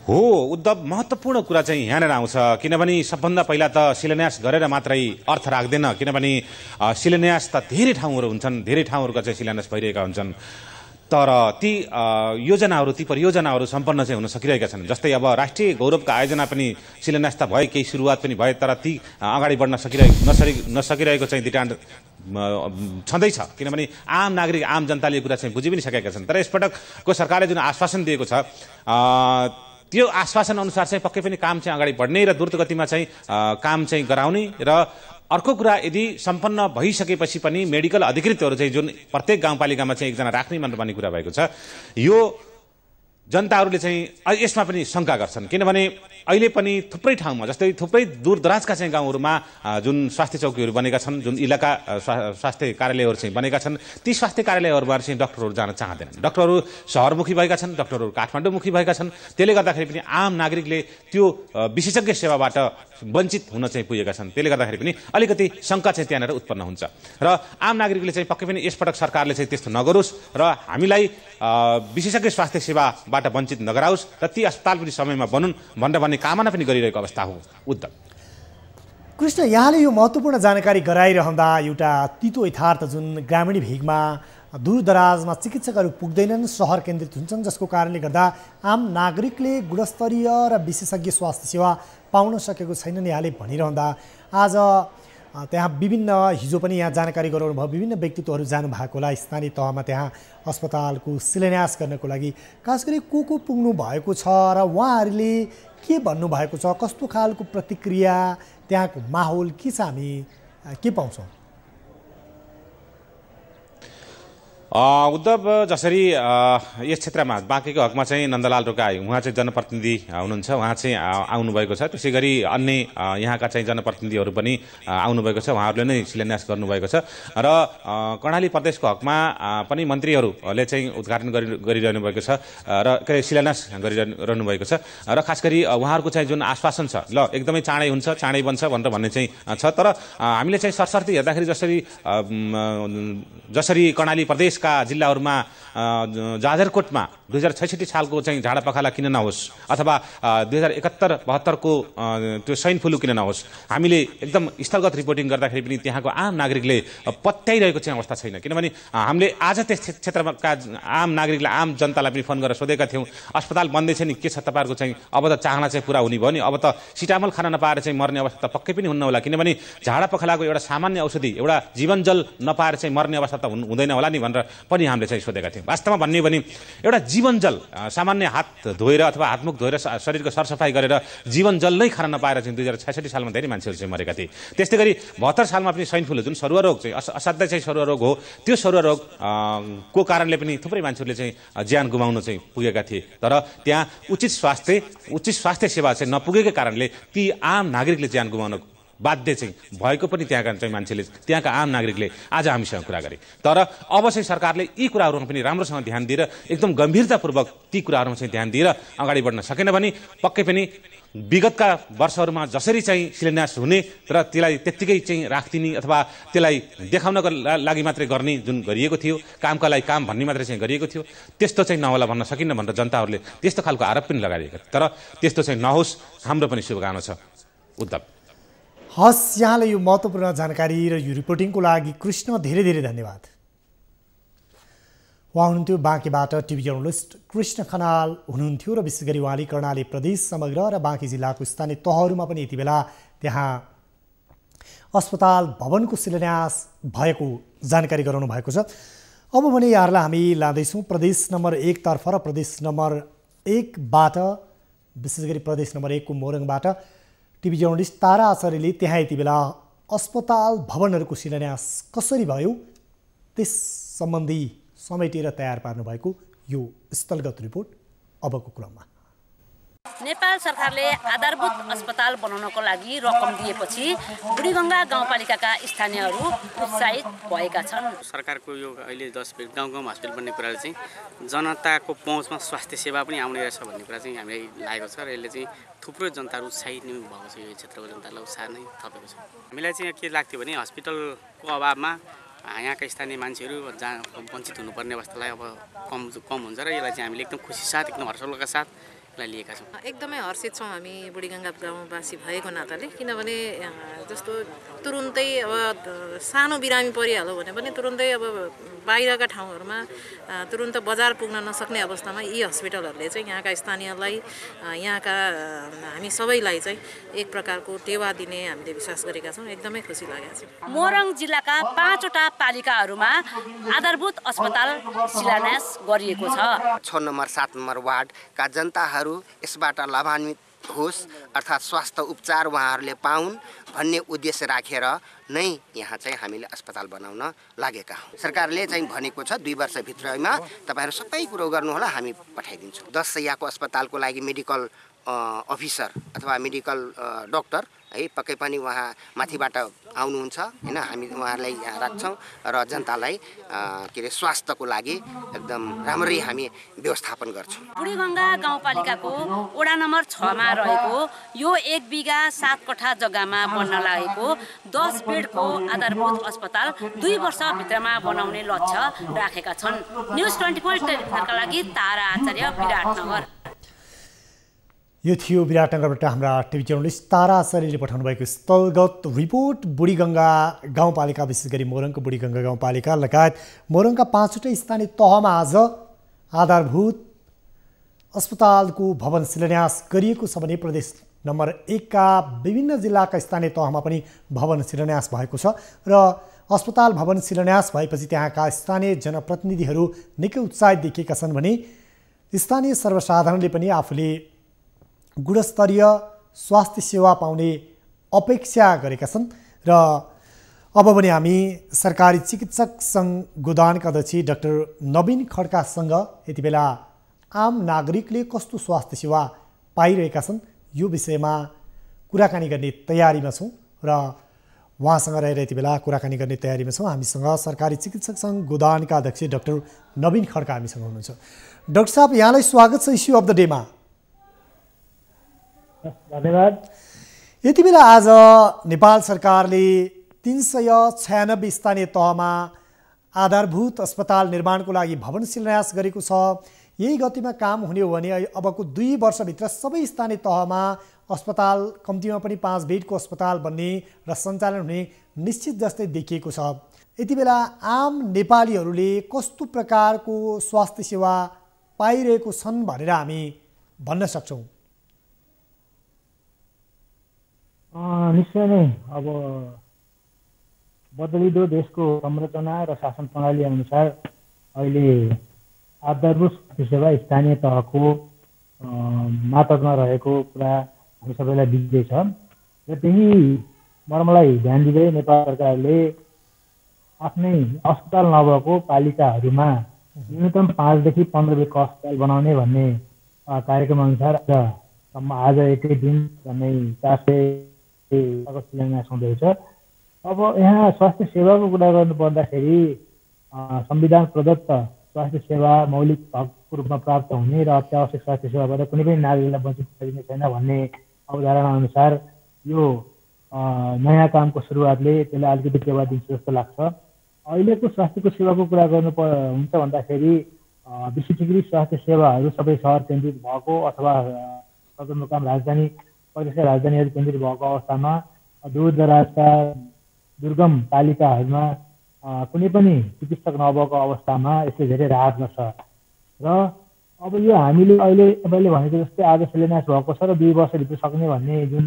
हो उद्धव, महत्त्वपूर्ण कुरा चाहिँ यहाँनिर आउँछ। किनभने सबभन्दा पहिला त शिलान्यास गरेर मात्रै अर्थ राख्दैन। किनभने शिलान्यास त धेरै ठाउँहरू हुन्छन्, धेरै ठाउँहरूका चाहिँ शिलान्यास भइरहेका हुन्छन्, तर ती योजनाहरू, ती परियोजनाहरू सम्पन्न चाहिँ हुन सकिरहेका छन्। जस्तै अब राष्ट्रिय गौरवका आयोजना पनि शिलान्यास त भए, केही सुरुवात पनि भए, तर ती अगाडि बढ्न नसकिरहेको चाहिँ दृष्टान्त छँदैछ। किनभने आम नागरिक, आम जनताले यो कुरा चाहिँ बुझि पनि सकेका छन्। तर यसपटकको सरकारले जुन आश्वासन दिएको छ, त्यो आश्वासन अनुसार चाहिँ पक्कै पनि काम चाहिँ अगाडि बढ्ने र द्रुत गतिमा चाहिँ काम चाहिँ गराउने। र अर्को कुरा, यदि सम्पन्न भइसकेपछि पनि मेडिकल अधिकृतहरू चाहिँ जुन प्रत्येक गाउँपालिकामा चाहिँ एकजना राख्ने भनेर भन्ने कुरा भएको छ, यो जनताहरूले चाहिँ यसमा पनि शङ्का गर्छन्। किनभने अहिले पनि थुप्रै ठाउँमा, जस्तै थुप्रै दूरदराजका चाहिँ गाउँहरूमा जुन स्वास्थ्य चौकीहरू बनेका छन्, जुन इलाका स्वास्थ्य कार्यालयहरू चाहिँ बनेका छन्, ती स्वास्थ्य कार्यालयहरूबाट चाहिँ डक्टरहरू जान चाहँदैनन्। डक्टरहरू सहरमुखी भएका छन्, डक्टरहरू काठमाडौँमुखी भएका छन्। त्यसले गर्दाखेरि पनि आम नागरिकले त्यो विशेषज्ञ सेवाबाट वञ्चित हुन चाहिँ पुगेका छन्। त्यसले गर्दाखेरि पनि अलिकति शङ्का चाहिँ त्यहाँनिर उत्पन्न हुन्छ। र आम नागरिकले चाहिँ पक्कै पनि यसपटक सरकारले चाहिँ त्यस्तो नगरोस् र हामीलाई विशेषज्ञ स्वास्थ्य सेवाबाट वञ्चित नगराओस् र ती अस्पताल पनि समयमा बनुन् भनेर भन्ने कामना पनि गरिरहेको अवस्था हो। उद्धव कृष्ण, यहाँले यो महत्त्वपूर्ण जानकारी गराइरहँदा एउटा तितो यथार्थ जुन ग्रामीण भेगमा दूरदराजमा चिकित्सकहरू पुग्दैनन्, सहर केन्द्रित हुन्छन्, जसको कारणले गर्दा आम नागरिकले गुणस्तरीय र विशेषज्ञ स्वास्थ्य सेवा पाउन सकेको छैनन् यहाँले भनिरहँदा आज त्यहाँ विभिन्न हिजो पनि यहाँ जानकारी गराउनु भयो, विभिन्न व्यक्तित्वहरू जानुभएको होला स्थानीय तहमा त्यहाँ अस्पतालको शिलान्यास गर्नको लागि। खास गरी को पुग्नु भएको छ र उहाँहरूले के भन्नुभएको छ, कस्तो खालको प्रतिक्रिया, त्यहाँको माहौल के छ, हामी के पाउँछौँ? उद्धव, जसरी यस क्षेत्रमा बाँकेको हकमा चाहिँ नन्दलाल रोकाई, उहाँ चाहिँ जनप्रतिनिधि हुनुहुन्छ, उहाँ चाहिँ आउनुभएको छ। त्यसै गरी अन्य यहाँका चाहिँ जनप्रतिनिधिहरू पनि आउनुभएको छ, उहाँहरूले नै शिलान्यास गर्नुभएको छ। र कर्णाली प्रदेशको हकमा पनि मन्त्रीहरूले चाहिँ उद्घाटन गरिरहनु भएको छ र शिलान्यास गरिरहनु भएको छ। र खास गरी उहाँहरूको चाहिँ जुन आश्वासन छ, ल एकदमै चाँडै हुन्छ, चाँडै बन्छ भनेर भन्ने चाहिँ छ। तर हामीले चाहिँ सरसर्ती हेर्दाखेरि जसरी कर्णाली प्रदेशका प्रदेशका जिल्लाहरूमा जाजरकोटमा 2066 सालको चाहिँ झाडापखाला किन नहोस् अथवा 2071-72 को त्यो स्वाइन फ्लू किन नहोस्, हामीले एकदम स्थलगत रिपोर्टिङ गर्दाखेरि पनि त्यहाँको आम नागरिकले पत्याइरहेको चाहिँ अवस्था छैन। किनभने हामीले आज त्यस क्षेत्रका आम नागरिकलाई, आम जनतालाई पनि फोन गरेर सोधेका थियौँ, अस्पताल बन्दैछ नि, के छ तपाईँहरूको चाहिँ अब त चाहना चाहिँ पुरा हुने भयो नि, अब त सिटामल खाना नपाएर चाहिँ मर्ने अवस्था त पक्कै पनि हुन्न होला। किनभने झाडापखालाको एउटा सामान्य औषधि, एउटा जीवनजल नपाएर चाहिँ मर्ने अवस्था त हुँदैन होला नि भनेर पनि हामीले चाहिँ सोधेका थियौँ। वास्तवमा भन्ने भने एउटा जीवनजल, सामान्य हात धोएर अथवा हातमुख धोएर शरीरको सरसफाइ गरेर जीवनजल नै खान नपाएर चाहिँ 2066 सालमा धेरै मान्छेहरू चाहिँ मरेका थिए। त्यस्तै गरी 72 सालमा पनि स्वाइन फ्लू, जुन सरुवा रोग चाहिँ असाध्यै चाहिँ सरुवा रोग हो, त्यो सरुवा रोग को कारणले पनि थुप्रै मान्छेहरूले चाहिँ ज्यान गुमाउन चाहिँ पुगेका थिए। तर त्यहाँ उचित स्वास्थ्य सेवा चाहिँ नपुगेकै कारणले ती आम नागरिकले ज्यान गुमाउन बाध्य चाहिँ भएको पनि त्यहाँका चाहिँ मान्छेले, त्यहाँका आम नागरिकले आज हामीसँग कुरा गरे। तर अब चाहिँ सरकारले यी कुराहरूमा पनि राम्रोसँग ध्यान दिएर एकदम गम्भीरतापूर्वक ती कुराहरूमा चाहिँ ध्यान दिएर अगाडि बढ्न सकेन भने पक्कै पनि विगतका वर्षहरूमा जसरी चाहिँ शिलान्यास हुने र त्यसलाई त्यत्तिकै चाहिँ राखिदिने अथवा त्यसलाई देखाउनको लागि मात्रै गर्ने जुन गरिएको थियो, कामका लागि काम भन्ने मात्रै चाहिँ गरिएको थियो, त्यस्तो चाहिँ नहोला भन्न सकिन्न भनेर जनताहरूले त्यस्तो खालको आरोप पनि लगाइएको। तर त्यस्तो चाहिँ नहोस्, हाम्रो पनि शुभकामना छ। उद्धव। हस्, यहाँले यो महत्त्वपूर्ण जानकारी र यो रिपोर्टिङको लागि कृष्ण धेरै धेरै धन्यवाद। उहाँ हुनुहुन्थ्यो बाँकीबाट टिभी जर्नलिस्ट कृष्ण खनाल हुनुहुन्थ्यो र विशेष गरी उहाँले कर्णाली प्रदेश समग्र र बाँकी जिल्लाको स्थानीय तहहरूमा पनि यति बेला त्यहाँ अस्पताल भवनको शिलान्यास भएको जानकारी गराउनु भएको छ। अब भने यहाँहरूलाई हामी लाँदैछौँ प्रदेश नम्बर 1 तर्फ र प्रदेश नम्बर 1 बाट, विशेष गरी प्रदेश नम्बर 1 को मोरङबाट टिभी जर्नलिस्ट तारा आचार्यले त्यहाँ यति बेला अस्पताल भवनहरूको शिलान्यास कसरी भयो त्यस सम्बन्धी समेटेर तयार पार्नु भएको यो स्थलगत रिपोर्ट अबको क्रममा। नेपाल सरकारले आधारभूत अस्पताल बनाउनको लागि रकम दिएपछि बुढीगङ्गा गाउँपालिकाका स्थानीयहरू उत्साहित भएका छन्। सरकारको यो अहिले 10 बेड गाउँ हस्पिटल बन्ने कुराले चाहिँ जनताको पहुँचमा स्वास्थ्य सेवा पनि आउने रहेछ भन्ने कुरा चाहिँ हामीलाई लागेको छ र यसले चाहिँ थुप्रो जनताहरू उत्साहित नै भएको छ। यो क्षेत्रको जनतालाई उत्साह नै थपेको छ। हामीलाई चाहिँ के लाग्थ्यो भने हस्पिटलको अभावमा यहाँका स्थानीय मान्छेहरू जहाँ वञ्चित हुनुपर्ने अवस्थालाई अब कम हुन्छ र यसलाई चाहिँ हामीले एकदम खुसी साथ, एकदम हर्षोल्लासका साथ लिएका छौँ। एकदमै हर्षित छौँ हामी बुढीगङ्गा गाउँवासी भएको नाताले, किनभने जस्तो तुरुन्तै अब सानो बिरामी परिहाल्यो भने पनि तुरुन्तै अब बाहिरका ठाउँहरूमा तुरुन्त बजार पुग्न नसक्ने अवस्थामा यी हस्पिटलहरूले चाहिँ यहाँका स्थानीयलाई, यहाँका हामी सबैलाई चाहिँ एक प्रकारको टेवा दिने हामीले विश्वास गरेका छौँ। एकदमै खुसी लागेको छ। मोरङ जिल्लाका 5वटा पालिकाहरूमा आधारभूत अस्पताल शिलान्यास गरिएको छ। 6 नम्बर 7 नम्बर वार्डका जनताहरू यसबाट लाभान्वित होस्, अर्थात् स्वास्थ्य उपचार उहाँहरूले पाउन् भन्ने उद्देश्य राखेर नै यहाँ चाहिँ हामीले अस्पताल बनाउन लागेका हौँ। सरकारले चाहिँ भनेको छ 2 वर्षभित्रमा तपाईँहरू सबै कुरो गर्नुहोला, हामी पठाइदिन्छौँ। 10 शैय्याको अस्पतालको लागि मेडिकल अफिसर अथवा मेडिकल डक्टर है पक्कै पनि उहाँ माथिबाट आउनुहुन्छ हैन। हामी उहाँहरूलाई यहाँ राख्छौँ र जनतालाई के अरे स्वास्थ्यको लागि एकदम राम्ररी हामी व्यवस्थापन गर्छौँ। बुढीगङ्गा गाउँपालिकाको वडा नम्बर 6 मा रहेको यो 1 बिघा 7 कठा जग्गामा बन्न लागेको 10 बेडको आधारभूत अस्पताल 2 वर्षभित्रमा बनाउने लक्ष्य राखेका छन्। न्युज 24 टेलिभिजनका लागि तारा आचार्य, विराटनगर। यो थियो विराटनगरबाट हाम्रा टिभी जर्नलिस्ट तारा आचार्यले पठाउनु भएको स्थलगत रिपोर्ट। बुढीगङ्गा गाउँपालिका, विशेष गरी मोरङको बुढीगङ्गा गाउँपालिका लगायत मोरङका 5वटै स्थानीय तहमा आज आधारभूत अस्पतालको भवन शिलान्यास गरिएको छ भने प्रदेश नम्बर 1 का विभिन्न जिल्लाका स्थानीय तहमा पनि भवन शिलान्यास भएको छ र अस्पताल भवन शिलान्यास भएपछि त्यहाँका स्थानीय जनप्रतिनिधिहरू निकै उत्साहित देखिएका छन् भने स्थानीय सर्वसाधारणले पनि आफूले गुणस्तरीय स्वास्थ्य सेवा पाउने अपेक्षा गरेका छन्। र अब भने हामी सरकारी चिकित्सक सङ्घ गोदानका अध्यक्ष डाक्टर नवीन खड्कासँग यति बेला आम नागरिकले कस्तो स्वास्थ्य सेवा पाइरहेका छन् यो विषयमा कुराकानी गर्ने तयारीमा छौँ र उहाँसँग रहेर यति बेला कुराकानी गर्ने तयारीमा छौँ। हामीसँग सरकारी चिकित्सक सङ्घ गोदानका अध्यक्ष डाक्टर नवीन खड्का हामीसँग हुनुहुन्छ। डाक्टर साहब, यहाँलाई स्वागत छ इस्यु अफ द डेमा। धन्यवाद। यति बेला आज नेपाल सरकारले 396 स्थानीय तहमा आधारभूत अस्पताल निर्माणको लागि भवन शिलान्यास गरेको छ। यही गतिमा काम हुने हो भने अबको 2 वर्षभित्र सबै स्थानीय तहमा अस्पताल, कम्तीमा पनि 5 बेडको अस्पताल बन्ने र सञ्चालन हुने निश्चित जस्तै देखिएको छ। यति बेला आम नेपालीहरूले कस्तो प्रकारको स्वास्थ्य सेवा पाइरहेको छन् भनेर हामी भन्न सक्छौँ? निश्चय नै अब बदलिँदो देशको संरचना र शासन प्रणाली अनुसार अहिले आधारभूत स्वास्थ्य सेवा स्थानीय तहको मातहतमा रहेको कुरा हामी सबैलाई दिँदै छ र त्यही मर्मलाई ध्यान दिँदै नेपाल सरकारले आफ्नै अस्पताल नभएको पालिकाहरूमा न्यूनतम 5 देखि 15 बेडको अस्पताल बनाउने भन्ने कार्यक्रम अनुसार आज एकै दिन नै 400 शिलान्यास हुँदैछ। अब यहाँ स्वास्थ्य सेवाको कुरा गर्नुपर्दाखेरि संविधान प्रदत्त स्वास्थ्य सेवा मौलिक हकको रूपमा प्राप्त हुने र अत्यावश्यक स्वास्थ्य सेवाबाट कुनै पनि नागरिकलाई वञ्चित गरिने छैन भन्ने अवधारणा अनुसार यो नयाँ कामको सुरुवातले त्यसलाई अलिकति टेवा दिन्छ जस्तो लाग्छ। अहिलेको स्वास्थ्यको सेवाको कुरा गर्नु हुन्छ भन्दाखेरि विशेषगरी स्वास्थ्य सेवाहरू सबै सहर केन्द्रित भएको अथवा सदरमुकाम राजधानी प्रदेशका राजधानीहरू केन्द्रित भएको अवस्थामा दूरदराजका दुर्गम पालिकाहरूमा कुनै पनि चिकित्सक नभएको अवस्थामा यसले धेरै राहत गर्छ र अब यो हामीले अहिले तपाईँले भनेको जस्तै आज शिलान्यास भएको छ र 2 वर्षभित्र सक्ने भन्ने जुन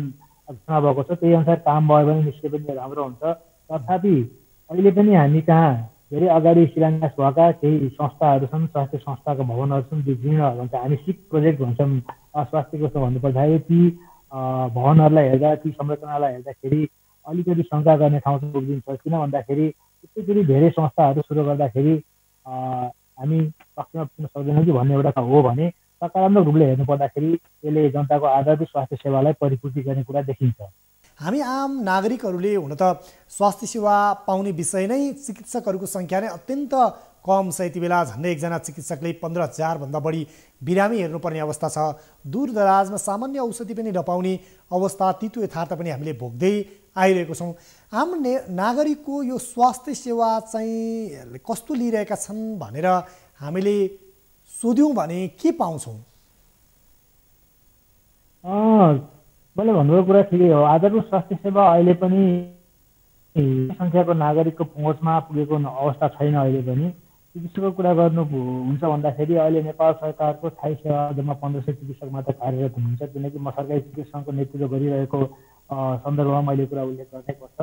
घोषणा भएको छ त्यही अनुसार काम भयो भने निश्चय पनि राम्रो हुन्छ। तथापि अहिले पनि हामी कहाँ धेरै अगाडि शिलान्यास भएका केही संस्थाहरू छन्, स्वास्थ्य संस्थाका भवनहरू छन्, जीर्ण भन्छ हामी सिक प्रोजेक्ट भन्छौँ स्वास्थ्यको कस्तो भन्नुपर्दाखेरि ती भवनहरूलाई हेर्दा ती संरचनालाई हेर्दाखेरि अलिकति शङ्का गर्ने ठाउँ चाहिँ पुगिन्छ। किन भन्दाखेरि त्यसैगरी धेरै संस्थाहरू सुरु गर्दाखेरि हामी सक्षम पुग्न सक्दैनौँ कि भन्ने एउटा हो भने सकारात्मक रूपले हेर्नु पर्दाखेरि यसले जनताको आधारभूत स्वास्थ्य सेवालाई परिपूर्ति गर्ने कुरा देखिन्छ। हामी आम नागरिकहरूले हुन त स्वास्थ्य सेवा पाउने विषय नै चिकित्सकहरूको सङ्ख्या नै अत्यन्त कम छ। यति बेला झन्डै एकजना चिकित्सकले 15,000 भन्दा बढी बिरामी हेर्नुपर्ने अवस्था छ। दूरदराजमा सामान्य औषधि पनि नपाउने अवस्था, तितो यथार्थ पनि हामीले भोग्दै आइरहेको छौँ। आम नागरिकको यो स्वास्थ्य सेवा चाहिँ कस्तो लिइरहेका छन् भनेर हामीले सोध्यौँ भने के पाउँछौँ? मैले भन्नुभएको कुरा ठिकै हो। आधारभूत स्वास्थ्य सेवा अहिले पनि सङ्ख्याको नागरिकको पहुँचमा पुगेको अवस्था छैन। अहिले पनि चिकित्सकको कुरा गर्नु हुन्छ भन्दाखेरि अहिले नेपाल सरकारको स्थायी सेवा जम्मा 1500 चिकित्सक मात्र कार्यरत हुनुहुन्छ। किनकि म सरकारी चिकित्सकको नेतृत्व गरिरहेको सन्दर्भमा मैले कुरा उल्लेख गर्नै पर्छ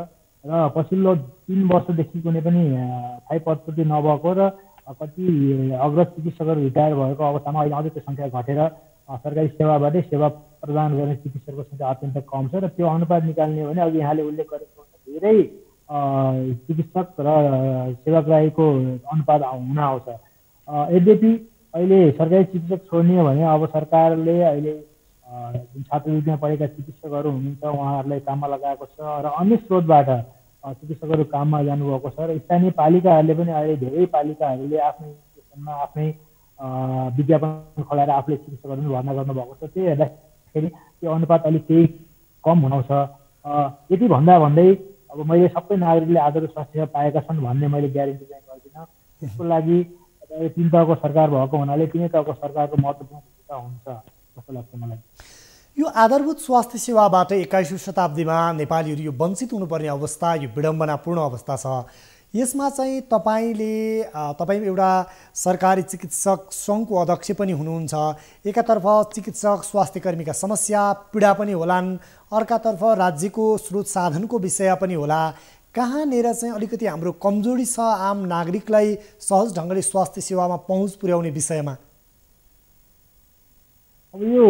र पछिल्लो 3 वर्षदेखि कुनै पनि स्थायी पदपूर्ति नभएको र कति अग्रज चिकित्सकहरू रिटायर भएको अवस्थामा अहिले अझै त्यो सङ्ख्या घटेर सरकारी सेवाबाटै सेवा प्रदान गर्ने चिकित्सकको सङ्ख्या अत्यन्त कम छ र त्यो अनुपात निकाल्ने हो भने अघि यहाँले उल्लेख गरेको धेरै चिकित्सक र सेवाग्राहीको अनुपात हुन आउँछ। यद्यपि अहिले सरकारी चिकित्सक छोड्ने हो भने अब सरकारले अहिले जुन छात्रवृत्तिमा पढेका चिकित्सकहरू हुनुहुन्छ उहाँहरूलाई काममा लगाएको छ र अन्य स्रोतबाट चिकित्सकहरू काममा जानुभएको छ र स्थानीय पालिकाहरूले पनि अहिले धेरै पालिकाहरूले आफ्नै स्टेसनमा आफ्नै विज्ञापन खोलाएर आफूले चिकित्सकहरू पनि भर्ना गर्नुभएको छ। त्यही हेर्दाखेरि त्यो अनुपात अलिक केही कम हुनाउँछ। यति भन्दै अब मैले सबै नागरिकले आधारभूत स्वास्थ्य सेवा पाएका छन् भन्ने मैले ग्यारेन्टी चाहिँ गर्दिनँ। त्यसको लागि 3 तहको सरकार भएको हुनाले 3 तहको सरकारको महत्त्वपूर्ण भूमिका हुन्छ जस्तो लाग्छ मलाई। यो आधारभूत स्वास्थ्य सेवाबाट 21औं शताब्दीमा नेपालीहरू यो वञ्चित हुनुपर्ने अवस्था, यो विडम्बनापूर्ण अवस्था छ। यसमा चाहिँ तपाईँ एउटा सरकारी चिकित्सक सङ्घको अध्यक्ष पनि हुनुहुन्छ। एकातर्फ चिकित्सक स्वास्थ्यकर्मीका समस्या पीडा पनि होलान्, अर्कातर्फ राज्यको स्रोत साधनको विषय पनि होला। कहाँनिर चाहिँ अलिकति हाम्रो कमजोरी छ आम नागरिकलाई सहज ढङ्गले स्वास्थ्य सेवामा पहुँच पुर्याउने विषयमा? अब यो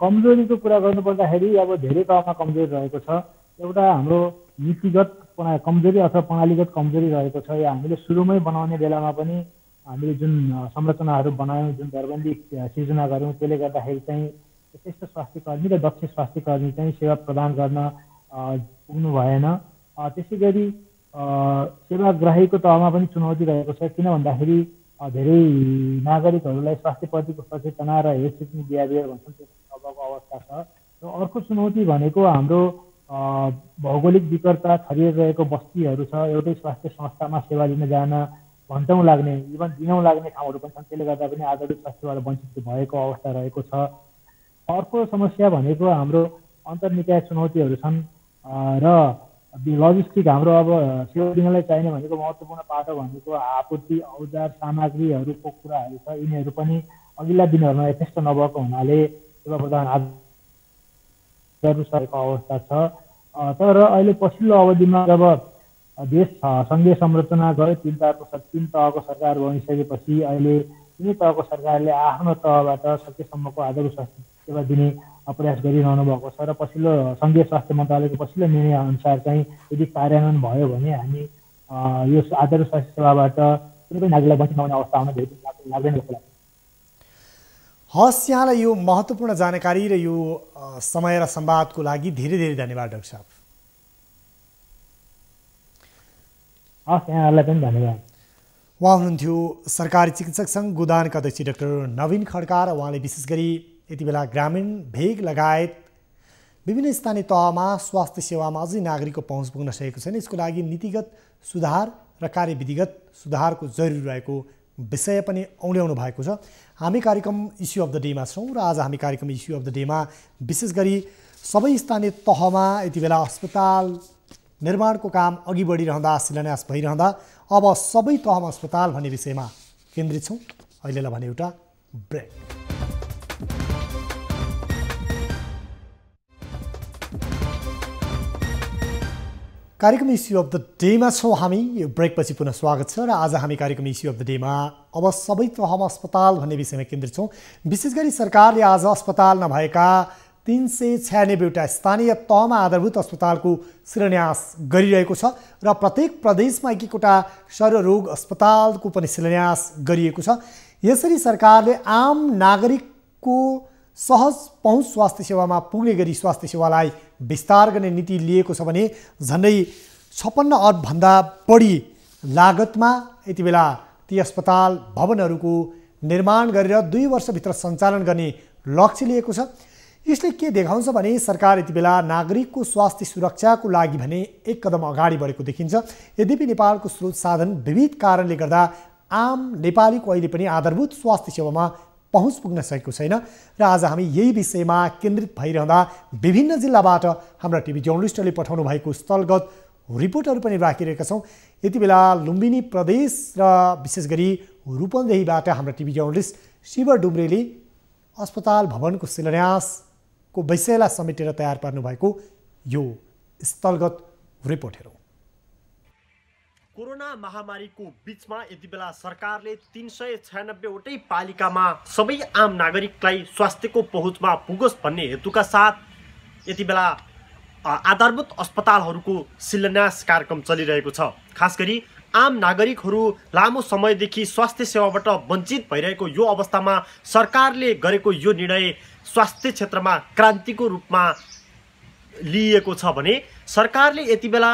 कमजोरीको कुरा गर्नुपर्दाखेरि अब धेरै तहमा कमजोरी रहेको छ। एउटा हाम्रो नीतिगत कमजोरी अथवा प्रणालीगत कमजोरी रहेको छ। यो हामीले सुरुमै बनाउने बेलामा पनि हामीले जुन संरचनाहरू बनायौँ, जुन दरबन्दी सिर्जना गऱ्यौँ, त्यसले गर्दाखेरि चाहिँ यथेष्ट स्वास्थ्यकर्मी र दक्ष स्वास्थ्यकर्मी चाहिँ सेवा प्रदान गर्न पुग्नु भएन। त्यसै गरी सेवाग्राहीको तहमा पनि चुनौती रहेको छ। किन भन्दाखेरि धेरै नागरिकहरूलाई स्वास्थ्यप्रतिको सचेतना र हेरसिक्ने बिहेभियर भन्छौँ त्यो नभएको अवस्था छ। र अर्को चुनौती भनेको हाम्रो भौगोलिक विकटता छरिएर रहेको बस्तीहरू छ। एउटै स्वास्थ्य संस्थामा सेवा लिन जान घन्टौँ लाग्ने इभन दिनौँ लाग्ने ठाउँहरू पनि छन्। त्यसले गर्दा पनि आधारभूत स्वास्थ्यबाट वञ्चित भएको अवस्था रहेको छ। अर्को समस्या भनेको हाम्रो अन्तर्निकाय चुनौतीहरू छन् र लजिस्टिक हाम्रो अब सेवा दिनलाई चाहिने भनेको महत्त्वपूर्ण पाटो भनेको आपूर्ति औजार सामग्रीहरूको कुराहरू छ। यिनीहरू पनि अघिल्ला दिनहरूमा यथेष्ट नभएको हुनाले सेवा प्रदान सकेको अवस्था छ। तर अहिले पछिल्लो अवधिमा जब देश सङ्घीय संरचना गयो, तीन तहको सरकार बनिसकेपछि अहिले तिनै तहको सरकारले आफ्नो तहबाट सकेसम्मको आधारभूत स्वास्थ्य सेवा दिने प्रयास गरिरहनु भएको छ र पछिल्लो सङ्घीय स्वास्थ्य मन्त्रालयको पछिल्लो निर्णय अनुसार चाहिँ यदि कार्यान्वयन भयो भने हामी यो आधारभूत स्वास्थ्य सेवाबाट कुनै पनि नागरिकलाई वञ्चित नहुने अवस्था आउन लाग्दैन जस्तो लाग्छ। हस्, यहाँलाई यो महत्त्वपूर्ण जानकारी र यो समय र संवादको लागि धेरै धेरै धन्यवाद डाक्टर साहब। हस्, यहाँहरूलाई पनि धन्यवाद। उहाँ हुनुहुन्थ्यो सरकारी चिकित्सक सङ्घ गुदानका अध्यक्ष डाक्टर नवीन खड्का र उहाँले विशेष गरी यति बेला ग्रामीण भेग लगायत विभिन्न स्थानीय तहमा स्वास्थ्य सेवामा अझै नागरिकको पहुँच पुग्न सकेको छैन, यसको लागि नीतिगत सुधार र कार्यविधिगत सुधारको जरुरी रहेको विषय पनि औल्याउनु भएको छ। हामी कार्यक्रम इस्यु अफ द डेमा छौँ र आज हामी कार्यक्रम इस्यु अफ द डेमा विशेष गरी सबै स्थानीय तहमा यति बेला अस्पताल निर्माणको काम अघि बढिरहँदा, शिलान्यास भइरहँदा अब सबै तहमा अस्पताल भन्ने विषयमा केन्द्रित छौँ। अहिलेलाई भने एउटा ब्रेक। कार्यक्रम इस्यु अफ द डेमा छौँ हामी। यो ब्रेकपछि पुनः स्वागत छ र आज हामी कार्यक्रम इस्यु अफ द डेमा अब सबै तहमा अस्पताल भन्ने विषयमा केन्द्रित छौँ। विशेष गरी सरकारले आज अस्पताल नभएका 396वटा स्थानीय तहमा आधारभूत अस्पतालको शिलान्यास गरिरहेको छ र प्रत्येक प्रदेशमा एक एकवटा सर्वरोग अस्पतालको पनि शिलान्यास गरिएको छ। यसरी सरकारले आम नागरिकको सहज पहुँच स्वास्थ्य सेवामा पुग्ने गरी स्वास्थ्य सेवालाई विस्तार गर्ने नीति लिएको छ भने झन्डै 56 अरबभन्दा बढी लागतमा यति बेला ती अस्पताल भवनहरूको निर्माण गरेर 2 वर्षभित्र सञ्चालन गर्ने लक्ष्य लिएको छ। यसले के देखाउँछ भने सरकार यति बेला नागरिकको स्वास्थ्य सुरक्षाको लागि भने एक कदम अगाडि बढेको देखिन्छ। यद्यपि नेपालको स्रोत साधन विविध कारणले गर्दा आम नेपालीको अहिले पनि आधारभूत स्वास्थ्य सेवामा पहुँच पुग्न सकेको छैन र आज हामी यही विषयमा केन्द्रित भइरहँदा विभिन्न जिल्लाबाट हाम्रा टिभी जर्नलिस्टहरूले पठाउनु भएको स्थलगत रिपोर्टहरू पनि राखिरहेका छौँ। यति बेला लुम्बिनी प्रदेश र विशेष गरी रूपन्देहीबाट हाम्रा टिभी जर्नलिस्ट शिव डुम्रेले अस्पताल भवनको शिलान्यासको विषयलाई समेटेर तयार पार्नु भएको यो स्थलगत रिपोर्ट हेरौँ। कोरोना महामारीको बीचमा यति बेला सरकारले 396वटै पालिकामा सबै आम नागरिकलाई स्वास्थ्यको पहुँचमा पुगोस् भन्ने हेतुका साथ यति बेला आधारभूत अस्पतालहरूको शिलान्यास कार्यक्रम चलिरहेको छ। खास गरी आम नागरिकहरू लामो समयदेखि स्वास्थ्य सेवाबाट वञ्चित भइरहेको यो अवस्थामा सरकारले गरेको यो निर्णय स्वास्थ्य क्षेत्रमा क्रान्तिको रूपमा लिएको छ भने सरकारले यति बेला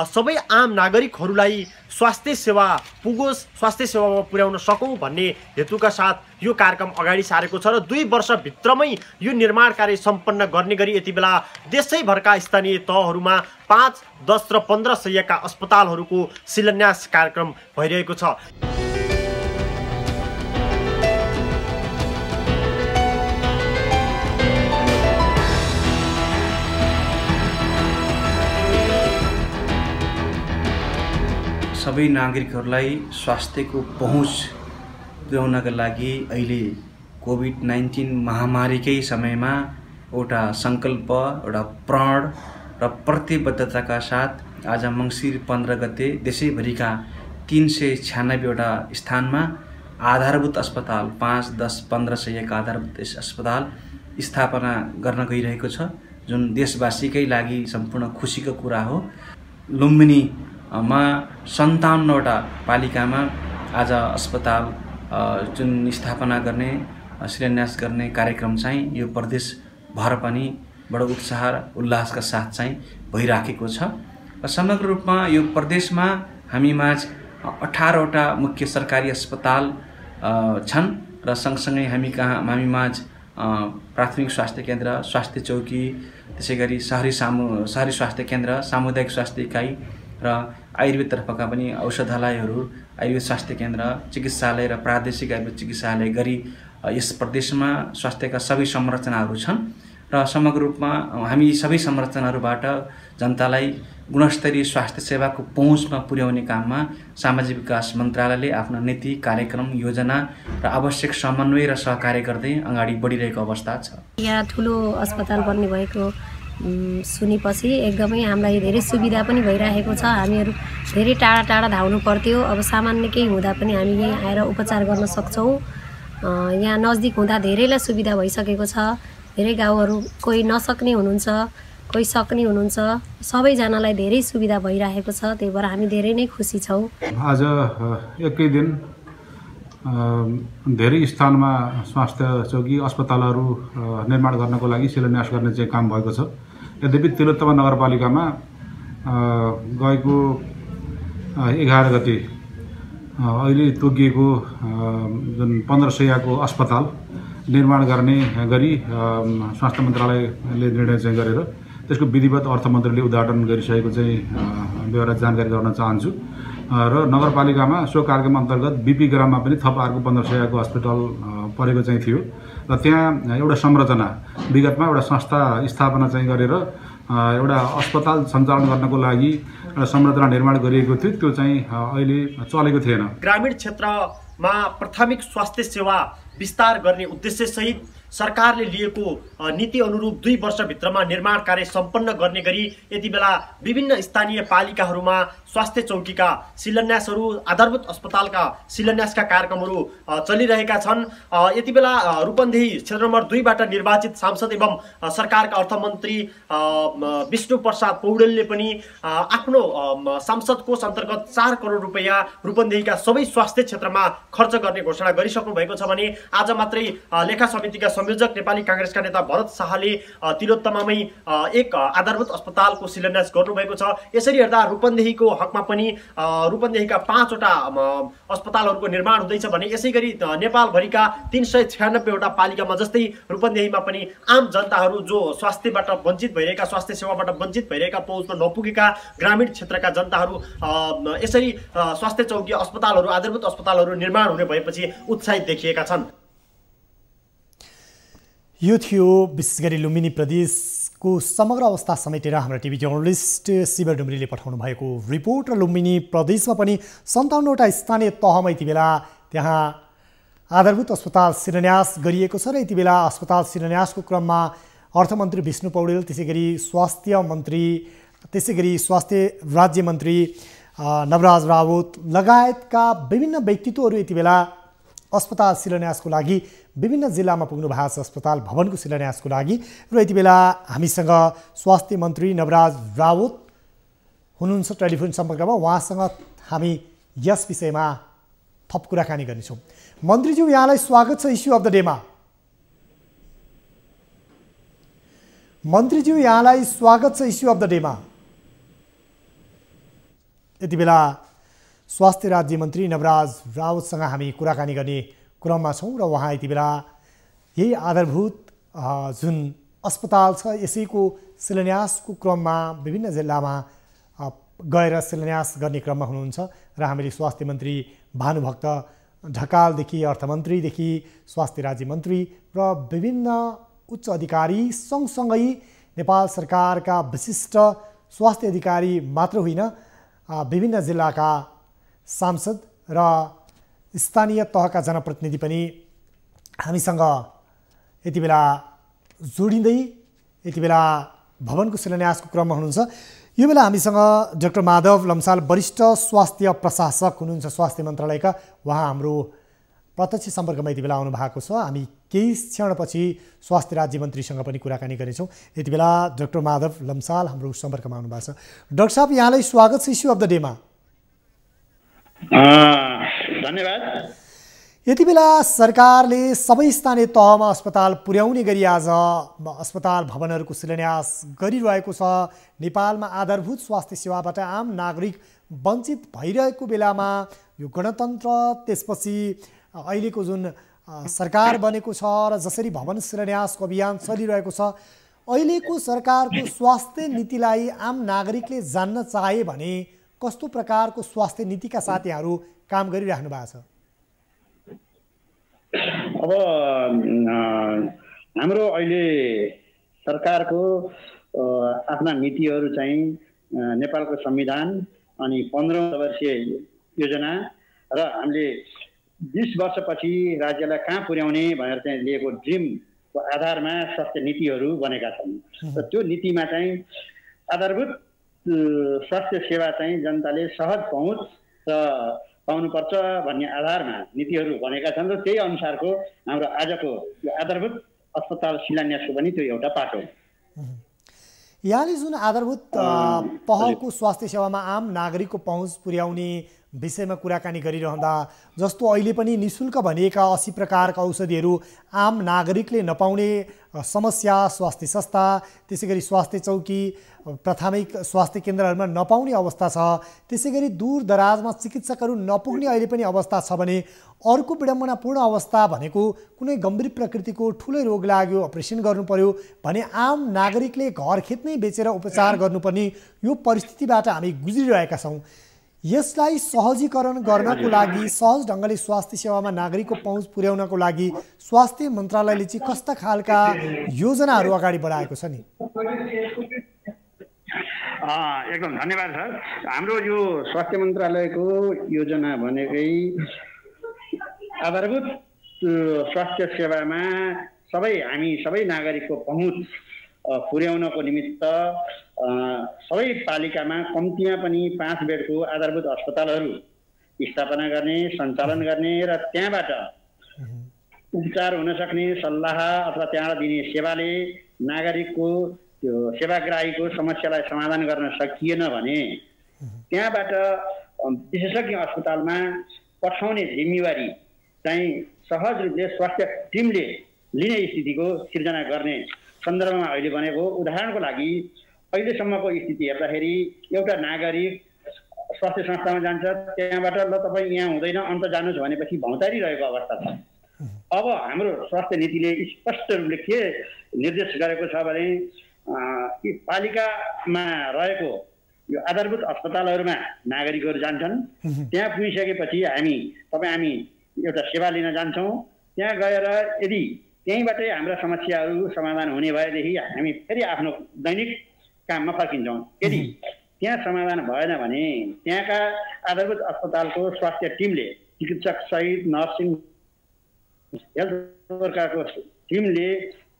सबै आम नागरिकहरूलाई स्वास्थ्य सेवा पुगोस्, स्वास्थ्य सेवामा पुर्याउन सकौँ भन्ने हेतुका साथ यो कार्यक्रम अगाडि सारेको छ र 2 वर्षभित्रमै यो निर्माण कार्य सम्पन्न गर्ने गरी यति बेला देशैभरका स्थानीय तहहरूमा 5, 10 र 15 शय्याका अस्पतालहरूको शिलान्यास कार्यक्रम भइरहेको छ। सबै नागरिकहरूलाई स्वास्थ्यको पहुँच पुर्याउनका लागि अहिले कोभिड-19 महामारीकै समयमा एउटा सङ्कल्प, एउटा प्रण र प्रतिबद्धताका साथ आज मङ्सिर 15 गते देशैभरिका 396वटा स्थानमा आधारभूत अस्पताल 5, 10, 15 शय्याका आधारभूत अस्पताल स्थापना गर्न गइरहेको छ, जुन देशवासीकै लागि सम्पूर्ण खुसीको कुरा हो। लुम्बिनीमा 57वटा पालिकामा आज अस्पताल जुन स्थापना गर्ने, शिलान्यास गर्ने कार्यक्रम चाहिँ यो प्रदेशभर पनि बडो उत्साह र उल्लासका साथ चाहिँ भइराखेको छ र समग्र रूपमा यो प्रदेशमा हामीमाझ 18वटा मुख्य सरकारी अस्पताल छन् र सँगसँगै हामीमाझ प्राथमिक स्वास्थ्य केन्द्र, स्वास्थ्य चौकी, त्यसैगरी शहरी स्वास्थ्य केन्द्र, सामुदायिक स्वास्थ्य इकाइ र आयुर्वेदतर्फका पनि औषधालयहरू, आयुर्वेद स्वास्थ्य केन्द्र, चिकित्सालय र प्रादेशिक आयुर्वेद चिकित्सालय गरी यस प्रदेशमा स्वास्थ्यका सबै संरचनाहरू छन् र समग्र रूपमा हामी सबै संरचनाहरूबाट जनतालाई गुणस्तरीय स्वास्थ्य सेवाको पहुँचमा पुर्याउने काममा सामाजिक विकास मन्त्रालयले आफ्ना नीति, कार्यक्रम, योजना र आवश्यक समन्वय र सहकार्य गर्दै अगाडि बढिरहेको अवस्था छ। यहाँ ठुलो अस्पताल बन्ने भएको सुनेपछि एकदमै हामीलाई धेरै सुविधा पनि भइरहेको छ। हामीहरू धेरै टाढा टाढा धाउनु पर्थ्यो, अब सामान्य केही हुँदा पनि हामी यहीँ आएर उपचार गर्न सक्छौँ। यहाँ नजिक हुँदा धेरैलाई सुविधा भइसकेको छ। धेरै गाउँहरू कोही नसक्ने हुनुहुन्छ, कोही सक्ने हुनुहुन्छ, सबैजनालाई धेरै सुविधा भइरहेको छ। त्यही भएर हामी धेरै नै खुसी छौँ। आज एकै दिन धेरै स्थानमा स्वास्थ्य चौकी अस्पतालहरू निर्माण गर्नको लागि शिलान्यास गर्ने चाहिँ काम भएको छ। यद्यपि तिलोत्तमा नगरपालिकामा गएको 11 गते अहिले तोकिएको जुन 1500 को अस्पताल निर्माण गर्ने गरी स्वास्थ्य मन्त्रालयले निर्णय चाहिँ गरेर त्यसको विधिवत अर्थमन्त्रीले उद्घाटन गरिसकेको चाहिँ व्यवहार जानकारी गर्न चाहन्छु। र नगरपालिकामा सो कार्यक्रम अन्तर्गत बीपी ग्राममा पनि थप अर्को 1500 को अस्पताल परेको चाहिँ थियो र त्यहाँ एउटा संरचना विगतमा एउटा संस्था स्थापना चाहिँ गरेर एउटा अस्पताल सञ्चालन गर्नको लागि एउटा संरचना निर्माण गरिएको थियो। त्यो चाहिँ अहिले चलेको थिएन। ग्रामीण क्षेत्रमा प्राथमिक स्वास्थ्य सेवा विस्तार गर्ने उद्देश्यसहित सरकारले लिएको नीति अनुरूप 2 वर्षभित्रमा निर्माण कार्य सम्पन्न गर्ने गरी यति बेला विभिन्न स्थानीय पालिकाहरूमा स्वास्थ्य चौकीका शिलान्यासहरू, आधारभूत अस्पतालका शिलान्यासका कार्यक्रमहरू चलिरहेका छन्। यति बेला रूपन्देही क्षेत्र नम्बर 2 बाट निर्वाचित सांसद एवं सरकारका अर्थमन्त्री विष्णु प्रसाद पौडेलले पनि आफ्नो सांसद कोष अन्तर्गत 4 करोड रुपैयाँ रूपन्देहीका सबै स्वास्थ्य क्षेत्रमा खर्च गर्ने घोषणा गरिसक्नु भएको छ भने आज मात्रै लेखा समितिका संयोजक नेपाली कांग्रेसका नेता भरत शाहले तिलोत्तमामै एक आधारभूत अस्पतालको शिलान्यास गर्नुभएको छ। यसरी हेर्दा रूपन्देहीको हकमा पनि रूपन्देहीका 5 वटा अस्पतालहरूको निर्माण हुँदैछ भने यसैगरी नेपालभरिका 396 वटा पालिकामा जस्तै रूपन्देहीमा पनि आम जनताहरू जो स्वास्थ्यबाट वञ्चित भइरहेका, स्वास्थ्य सेवाबाट वञ्चित भइरहेका, पहुँचमा नपुगेका ग्रामीण क्षेत्रका जनताहरू यसरी स्वास्थ्य चौकी अस्पतालहरू, आधारभूत अस्पतालहरू निर्माण हुने भएपछि उत्साहित देखिएका छन्। यो थियो विशेष गरी लुम्बिनी प्रदेशको समग्र अवस्था समेटेर हाम्रा टिभी जर्नलिस्ट शिवर डुम्रीले पठाउनु भएको रिपोर्ट। र लुम्बिनी प्रदेशमा पनि 57 वटा स्थानीय तहमा यति बेला त्यहाँ आधारभूत अस्पताल शिलान्यास गरिएको छ र यति बेला अस्पताल शिलान्यासको क्रममा अर्थमन्त्री विष्णु पौडेल, त्यसैगरी स्वास्थ्य मन्त्री, त्यसैगरी स्वास्थ्य राज्य मन्त्री नवराज राउत लगायतका विभिन्न व्यक्तित्वहरू यति बेला अस्पताल शिलान्यासको लागि विभिन्न जिल्लामा पुग्नु भएको छ, अस्पताल भवनको शिलान्यासको लागि। र यति बेला हामीसँग स्वास्थ्य मन्त्री नवराज राउत हुनुहुन्छ टेलिफोन सम्पर्कमा। उहाँसँग हामी यस विषयमा थप कुराकानी गर्नेछौँ। मन्त्रीज्यू, यहाँलाई स्वागत छ इस्यु अफ द डेमा। मन्त्रीज्यू, यहाँलाई स्वागत छ इस्यु अफ द डेमा। यति बेला स्वास्थ्य राज्य मन्त्री नवराज राउतसँग हामी कुराकानी गर्ने क्रममा छौँ र उहाँ यति बेला यही आधारभूत जुन अस्पताल छ यसैको शिलान्यासको क्रममा विभिन्न जिल्लामा गएर शिलान्यास गर्ने क्रममा हुनुहुन्छ र हामीले स्वास्थ्य मन्त्री भानुभक्त ढकालदेखि अर्थमन्त्रीदेखि स्वास्थ्य राज्य मन्त्री र विभिन्न उच्च अधिकारी सँगसँगै नेपाल सरकारका विशिष्ट स्वास्थ्य अधिकारी मात्र होइन विभिन्न जिल्लाका सांसद र स्थानीय तहका जनप्रतिनिधि पनि हामीसँग यति बेला जोडिँदै यति बेला भवनको शिलान्यासको क्रममा हुनुहुन्छ। यो बेला हामीसँग डाक्टर माधव लम्साल वरिष्ठ स्वास्थ्य प्रशासक हुनुहुन्छ स्वास्थ्य मन्त्रालयका। उहाँ हाम्रो प्रत्यक्ष सम्पर्कमा यति बेला आउनु भएको छ। हामी केही क्षणपछि स्वास्थ्य राज्य मन्त्रीसँग पनि कुराकानी गर्नेछौँ। यति बेला डाक्टर माधव लम्साल हाम्रो सम्पर्कमा आउनु भएको छ। डाक्टर साहब, यहाँलाई स्वागत छ इस्यु अफ द डेमा। धन्यवाद। यति बेला सरकारले सबै स्थानीय तहमा अस्पताल पुर्याउने गरी आज अस्पताल भवनहरूको शिलान्यास गरिरहेको छ। नेपालमा आधारभूत स्वास्थ्य सेवाबाट आम नागरिक वञ्चित भइरहेको बेलामा यो गणतन्त्र त्यसपछि अहिलेको जुन सरकार बनेको छ र जसरी भवन शिलान्यासको अभियान चलिरहेको छ, अहिलेको सरकारको स्वास्थ्य नीतिलाई आम नागरिकले जान्न चाहे भने कस्तो प्रकारको स्वास्थ्य नीतिका साथ यहाँहरू काम गरिराख्नु भएको छ? अब हाम्रो अहिले सरकारको आफ्ना नीतिहरू चाहिँ नेपालको संविधान अनि 15औं वर्षीय योजना र हामीले 20 वर्षपछि राज्यलाई कहाँ पुर्याउने भनेर चाहिँ लिएको ड्रिमको आधारमा स्वास्थ्य नीतिहरू बनेका छन् र त्यो नीतिमा चाहिँ आधारभूत स्वास्थ्य सेवा चाहिँ जनताले सहज पहुँच र पाउनुपर्छ भन्ने आधारमा नीतिहरू बनेका छन् र त्यही अनुसारको हाम्रो आजको यो आधारभूत अस्पताल शिलान्यासको पनि त्यो एउटा पाटो हो। यहाँले जुन आधारभूत पहलको स्वास्थ्य सेवामा आम नागरिकको पहुँच पुर्याउने विषयमा कुराकानी गरिरहँदा जस्तो अहिले पनि निःशुल्क भनिएका 80 प्रकारका औषधिहरू आम नागरिकले नपाउने समस्या, स्वास्थ्य संस्था त्यसैगरी स्वास्थ्य चौकी प्राथमिक स्वास्थ्य केन्द्रहरूमा नपाउने अवस्था छ। त्यसैगरी दूरदराजमा चिकित्सकहरू नपुग्ने अहिले पनि अवस्था छ भने अर्को विडम्बनापूर्ण अवस्था भनेको कुनै गम्भीर प्रकृतिको ठुलै रोग लाग्यो, अपरेसन गर्नु पर्यो भने आम नागरिकले घर खेतमै बेचेर उपचार गर्नुपर्ने यो परिस्थितिबाट हामी गुज्रिरहेका छौँ। यसलाई सहजीकरण गर्नको लागि, सहज ढङ्गले स्वास्थ्य सेवामा नागरिकको पहुँच पुर्याउनको लागि स्वास्थ्य मन्त्रालयले चाहिँ कस्ता खालका योजनाहरू अगाडि बढाएको छ नि? एकदम धन्यवाद सर। हाम्रो यो स्वास्थ्य मन्त्रालयको योजना भनेकै आधारभूत स्वास्थ्य सेवामा सबै नागरिकको पहुँच पुर्याउनको निमित्त सबै पालिकामा कम्तीमा पनि 5 बेडको आधारभूत अस्पतालहरू स्थापना गर्ने, सञ्चालन गर्ने र त्यहाँबाट उपचार हुन सक्ने सल्लाह अथवा त्यहाँबाट दिने सेवाले नागरिकको त्यो सेवाग्राहीको समस्यालाई समाधान गर्न सकिएन भने त्यहाँबाट विशेषज्ञ अस्पतालमा पठाउने जिम्मेवारी चाहिँ सहज रूपले स्वास्थ्य टिमले लिने स्थितिको सिर्जना गर्ने सन्दर्भमा अहिले बनेको। उदाहरणको लागि अहिलेसम्मको स्थिति हेर्दाखेरि एउटा नागरिक स्वास्थ्य संस्थामा जान्छ, त्यहाँबाट ल तपाईँ यहाँ हुँदैन अन्त जानुहोस् भनेपछि भौतारिरहेको अवस्था छ। अब हाम्रो स्वास्थ्य नीतिले स्पष्ट रूपले के निर्देश गरेको छ भने पालिकामा रहेको यो आधारभूत अस्पतालहरूमा नागरिकहरू जान्छन्, त्यहाँ पुगिसकेपछि हामी एउटा सेवा लिन जान्छौँ। त्यहाँ गएर यदि त्यहीँबाटै हाम्रा समस्याहरू समाधान हुने भएदेखि हामी फेरि आफ्नो दैनिक काममा फर्किन्छौँ। यदि त्यहाँ समाधान भएन भने त्यहाँका आधारभूत अस्पतालको स्वास्थ्य टिमले, चिकित्सक सहित नर्सिङ हेल्थ वर्करको टिमले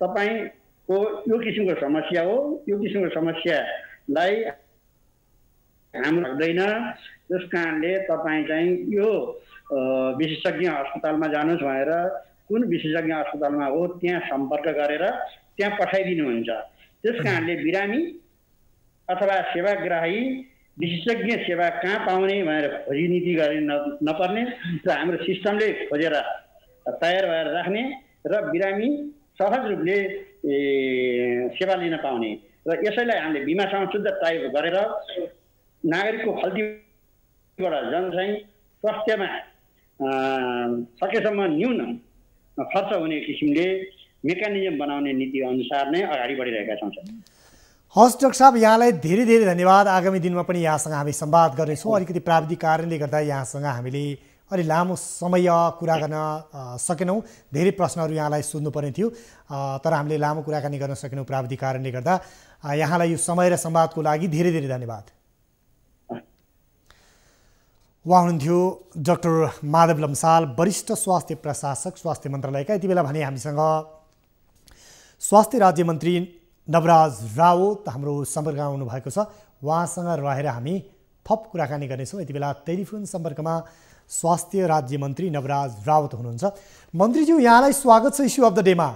तपाईँको यो किसिमको समस्या हो, यो किसिमको समस्यालाई हाम्रो सक्दैन, त्यस कारणले तपाईँ चाहिँ यो विशेषज्ञ अस्पतालमा जानुहोस् भनेर कुन विशेषज्ञ अस्पतालमा हो त्यहाँ सम्पर्क गरेर त्यहाँ पठाइदिनुहुन्छ। त्यस कारणले बिरामी अथवा सेवाग्राही विशेषज्ञ सेवा कहाँ पाउने भनेर खोजी नीति गर्न नपर्ने र हाम्रो सिस्टमले खोजेर तयार भएर राख्ने र बिरामी सहज रूपले सेवा लिन पाउने र यसैलाई हामीले बिमासँग शुद्ध तय गरेर नागरिकको खल्तीबाट झन् चाहिँ स्वास्थ्यमा सकेसम्म न्यून खर्च हुने किसिमले मेकानिजम बनाउने नीति अनुसार नै अगाडि बढिरहेका छौँ सर। हस् डाक्टर साहब, यहाँलाई धेरै धेरै धन्यवाद। आगामी दिनमा पनि यहाँसँग हामी संवाद गर्नेछौँ। अलिकति प्राविधिक कारणले गर्दा यहाँसँग हामीले अलि लामो समय कुरा गर्न सकेनौँ। धेरै प्रश्नहरू यहाँलाई सोध्नुपर्ने थियो तर हामीले लामो कुराकानी गर्न सकेनौँ प्राविधिक कारणले गर्दा। यहाँलाई यो समय र संवादको लागि धेरै धेरै धन्यवाद। उहाँ हुनुहुन्थ्यो डाक्टर माधव लम्साल, वरिष्ठ स्वास्थ्य प्रशासक, स्वास्थ्य मन्त्रालयका। यति बेला भने हामीसँग स्वास्थ्य राज्य मन्त्री नवराज राउत हाम्रो सम्पर्कमा आउनुभएको छ। उहाँसँग रहेर हामी थप कुराकानी गर्नेछौँ। यति बेला टेलिफोन सम्पर्कमा स्वास्थ्य राज्य मन्त्री नवराज राउत हुनुहुन्छ। मन्त्रीज्यू, यहाँलाई स्वागत छ इस्यु अफ द डेमा।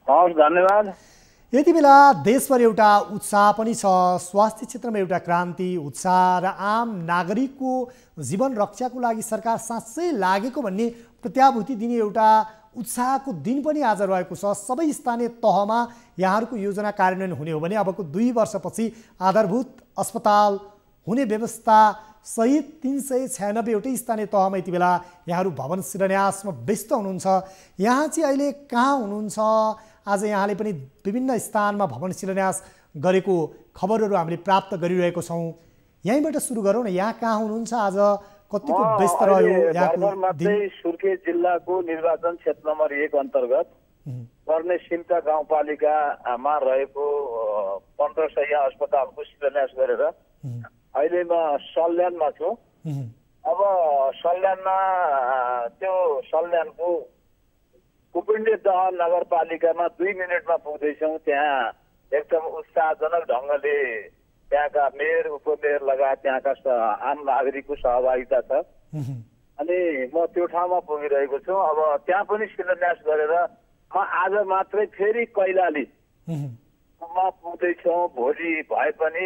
हस्, धन्यवाद। यति बेला देशभर एउटा उत्साह पनि छ, स्वास्थ्य क्षेत्रमा एउटा क्रान्ति, उत्साह र आम नागरिकको जीवन रक्षाको लागि सरकार साँच्चै लागेको भन्ने प्रत्याभूति दिने एउटा उत्साहको दिन पनि आज रहेको छ। सबै स्थानीय तहमा यहाँहरूको योजना कार्यान्वयन हुने हो भने अबको 2 वर्षपछि आधारभूत अस्पताल हुने व्यवस्था सहित 396 वटै स्थानीय तहमा यति बेला यहाँहरू भवन शिलान्यासमा व्यस्त हुनुहुन्छ। यहाँ चाहिँ अहिले कहाँ हुनुहुन्छ? आज यहाँले पनि विभिन्न स्थानमा भवन शिलान्यास गरेको खबरहरू हामीले प्राप्त गरिरहेको छौँ। यहीँबाट सुरु गरौँ न। यहाँ कहाँ हुनुहुन्छ आज, कतिको व्यस्त रह्यो यहाँको दिन? सुर्खेत जिल्लाको निर्वाचन क्षेत्र नम्बर 1 अन्तर्गत पर्ने सिम्टा गाउँपालिकामा रहेको 15 शैय्या अस्पतालको शिलान्यास गरेर अहिले म सल्यानमा छु। अब सल्यानमा त्यो सल्यानको कुपिण्डे दह नगरपालिकामा 2 मिनटमा पुग्दैछौँ। त्यहाँ एकदम उत्साहजनक ढङ्गले त्यहाँका मेयर, उपमेयर लगायत त्यहाँका आम नागरिकको सहभागिता छ अनि म त्यो ठाउँमा पुगिरहेको छु। अब त्यहाँ पनि शिलान्यास गरेर म आज मात्रै फेरि कैलालीमा पुग्दैछौँ। भोलि भए पनि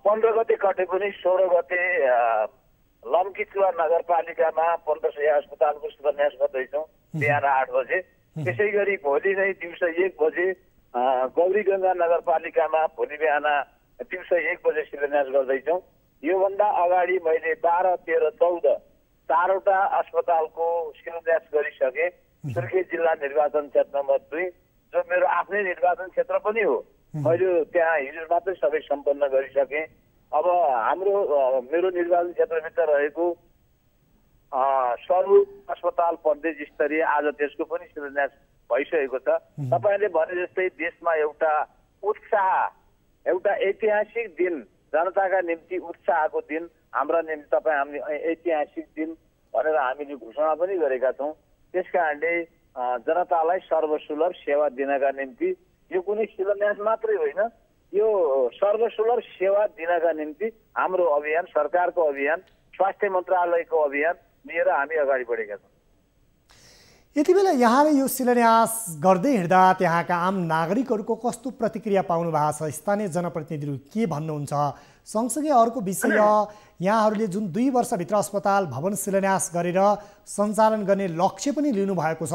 15 गते कटे पनि 16 गते लम्कीचुवा नगरपालिकामा 15 शैय्या अस्पतालको शिलान्यास गर्दैछौँ बिहान 8 बजे। त्यसै गरी भोलि नै दिउँसो 1 बजे गौरीगङ्गा नगरपालिकामा भोलि बिहान दिउँसो 1 बजे शिलान्यास गर्दैछौँ। योभन्दा अगाडि मैले 12, 13, 14 चारवटा अस्पतालको शिलान्यास गरिसकेँ। सुर्खेत जिल्ला निर्वाचन क्षेत्र नम्बर 2 जो मेरो आफ्नै निर्वाचन क्षेत्र पनि हो, मैले त्यहाँ हिजो मात्रै सबै सम्पन्न गरिसकेँ। अब मेरो निर्वाचन क्षेत्रभित्र रहेको सरु अस्पताल प्रदेश स्तरीय आज त्यसको पनि शिलान्यास भइसकेको छ। तपाईँले भने जस्तै देशमा एउटा उत्साह, एउटा ऐतिहासिक दिन, जनताका निम्ति उत्साहको दिन, हाम्रा निम्ति हामी ऐतिहासिक दिन भनेर हामीले घोषणा पनि गरेका छौँ। त्यस कारणले जनतालाई सर्वसुलभ सेवा दिनका निम्ति यो कुनै शिलान्यास मात्रै होइन, यो सर्वसुलभ सेवा दिनका निम्ति हाम्रो अभियान, सरकारको अभियान, स्वास्थ्य मन्त्रालयको अभियान लिएर हामी अगाडि बढेका छौँ। यति बेला यहाँले यो शिलान्यास गर्दै हिँड्दा त्यहाँका आम नागरिकहरूको कस्तो प्रतिक्रिया पाउनु भएको छ? स्थानीय जनप्रतिनिधिहरू के भन्नुहुन्छ? सँगसँगै अर्को विषय, यहाँहरूले जुन 2 वर्षभित्र अस्पताल भवन शिलान्यास गरेर सञ्चालन गर्ने लक्ष्य पनि लिनुभएको छ,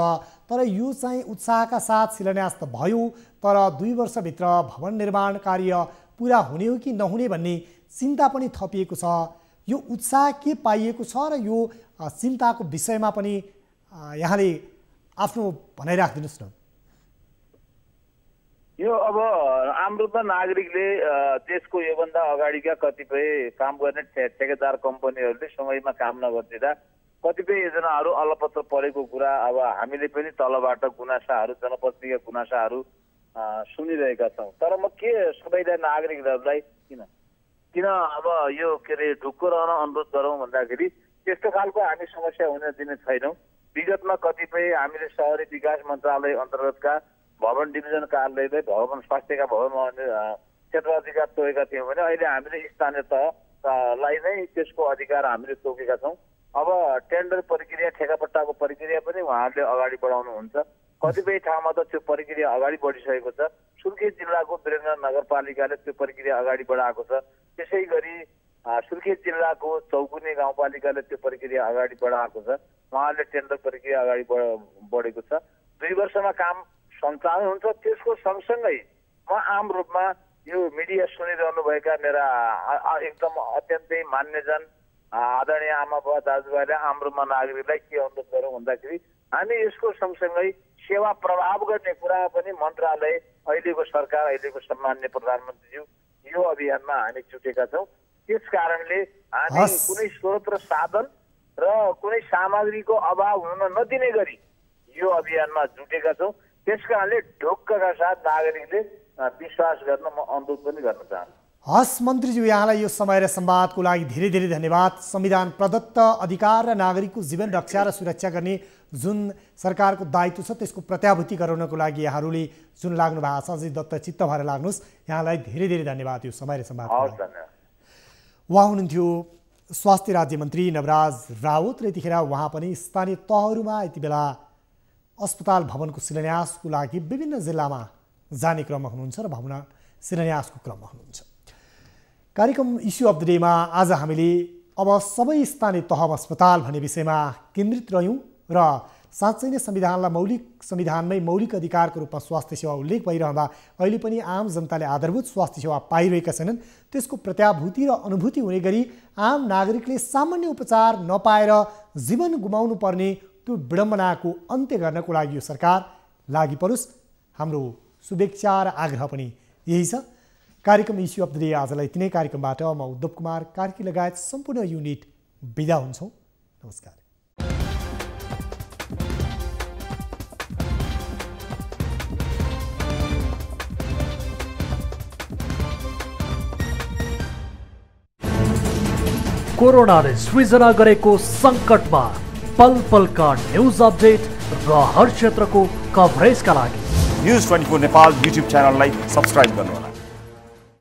तर यो चाहिँ उत्साहका साथ शिलान्यास त भयो, तर 2 वर्षभित्र भवन निर्माण कार्य पुरा हुने हो कि नहुने भन्ने चिन्ता पनि थपिएको छ। यो उत्साह के पाइएको छ र यो चिन्ताको विषयमा पनि यहाँले आफ्नो भनाइ राखिदिनुहोस् न। यो अब हाम्रो त नागरिकले देशको योभन्दा अगाडिका कतिपय काम गर्ने ठेकेदार कम्पनीहरूले समयमा काम नगरिदिँदा कतिपय योजनाहरू अलपत्र परेको कुरा अब हामीले पनि तलबाट गुनासाहरू, जनप्रतिनिधिका गुनासाहरू सुनिरहेका छौँ। तर म के सबैलाई नागरिकहरूलाई किन अब यो ढुक्क रहन अनुरोध गरौँ भन्दाखेरि त्यस्तो खालको हामी समस्या हुन दिने छैनौँ। विगतमा कतिपय हामीले शहरी विकास मन्त्रालय अन्तर्गतका भवन डिभिजन कार्यालयले भवन स्वास्थ्यका भवन क्षेत्र अधिकार तोकेका थियौँ भने अहिले हामीले स्थानीय तहलाई नै त्यसको अधिकार हामीले तोकेका छौँ। अब टेन्डर प्रक्रिया, ठेकापट्टाको प्रक्रिया पनि उहाँहरूले अगाडि बढाउनुहुन्छ। कतिपय ठाउँमा त त्यो प्रक्रिया अगाडि बढिसकेको छ। सुर्खेत जिल्लाको वीरेन्द्र नगरपालिकाले त्यो प्रक्रिया अगाडि बढाएको छ। त्यसै गरी सुर्खेत जिल्लाको चौकुने गाउँपालिकाले त्यो प्रक्रिया अगाडि बढाएको छ। उहाँहरूले टेन्डर प्रक्रिया अगाडि बढेको छ। 2 वर्षमा काम सञ्चालन हुन्छ। त्यसको सँगसँगै म आम रूपमा यो मिडिया सुनिरहनुभएका मेरा एकदम अत्यन्तै मान्यजन आदरणीय आमा बुवा दाजुभाइले आम रूपमा नागरिकलाई के अनुरोध गरौँ भन्दाखेरि हामी यसको सँगसँगै सेवा प्रभाव गर्ने कुरा पनि मन्त्रालय, अहिलेको सरकार, अहिलेको सम्माननीय प्रधानमन्त्रीज्यू यो अभियानमा हामी जुटेका छौँ। त्यस कारणले हामी कुनै स्रोत र साधन र कुनै सामग्रीको अभाव हुन नदिने गरी यो अभियानमा जुटेका छौँ। त्यस कारणले ढोक्कका साथ नागरिकले विश्वास गर्न म अनुरोध पनि गर्न चाहन्छु। हस् मन्त्रीज्यू, यहाँलाई यो समय र संवादको लागि धेरै धेरै धन्यवाद। संविधान प्रदत्त अधिकार र नागरिकको जीवन रक्षा र सुरक्षा गर्ने जुन सरकारको दायित्व छ त्यसको प्रत्याभूति गराउनको लागि यहाँहरूले जुन लाग्नु भएको छ, अझै दत्त चित्त भएर लाग्नुहोस्। यहाँलाई धेरै धेरै धन्यवाद यो समय र संवादको लागि। उहाँ हुनुहुन्थ्यो स्वास्थ्य राज्यमन्त्री नवराज राउत र यतिखेर उहाँ पनि स्थानीय तहहरूमा यति बेला अस्पताल भवनको शिलान्यासको लागि विभिन्न जिल्लामा जाने क्रममा हुनुहुन्छ र भवन शिलान्यासको क्रममा हुनुहुन्छ। कार्यक्रम इस्यु अफ द डेमा आज हामीले अब सबै स्थानीय तहमा अस्पताल भन्ने विषयमा केन्द्रित रह्यौँ र साँच्चै नै संविधानमै मौलिक अधिकारको रूपमा स्वास्थ्य सेवा उल्लेख भइरहँदा अहिले पनि आम जनताले आधारभूत स्वास्थ्य सेवा पाइरहेका छैनन्। त्यसको प्रत्याभूति र अनुभूति हुने गरी आम नागरिकले सामान्य उपचार नपाएर जीवन गुमाउनु पर्ने त्यो विडम्बनाको अन्त्य गर्नको लागि यो सरकार लागि परोस्। हाम्रो शुभेच्छा र आग्रह पनि यही छ। कार्यक्रम इस्यु अफ द डे आजलाई यति नै। कार्यक्रमबाट म उद्धव कुमार कार्की लगायत सम्पूर्ण युनिट बिदा हुन्छौँ। नमस्कार। कोरोनाले सृजना गरेको सङ्कटमा पल पलका न्युज अपडेट र हर क्षेत्रको कभरेजका लागि न्युज 24 नेपाल युट्युब च्यानललाई सब्स्क्राइब गर्नुहोला।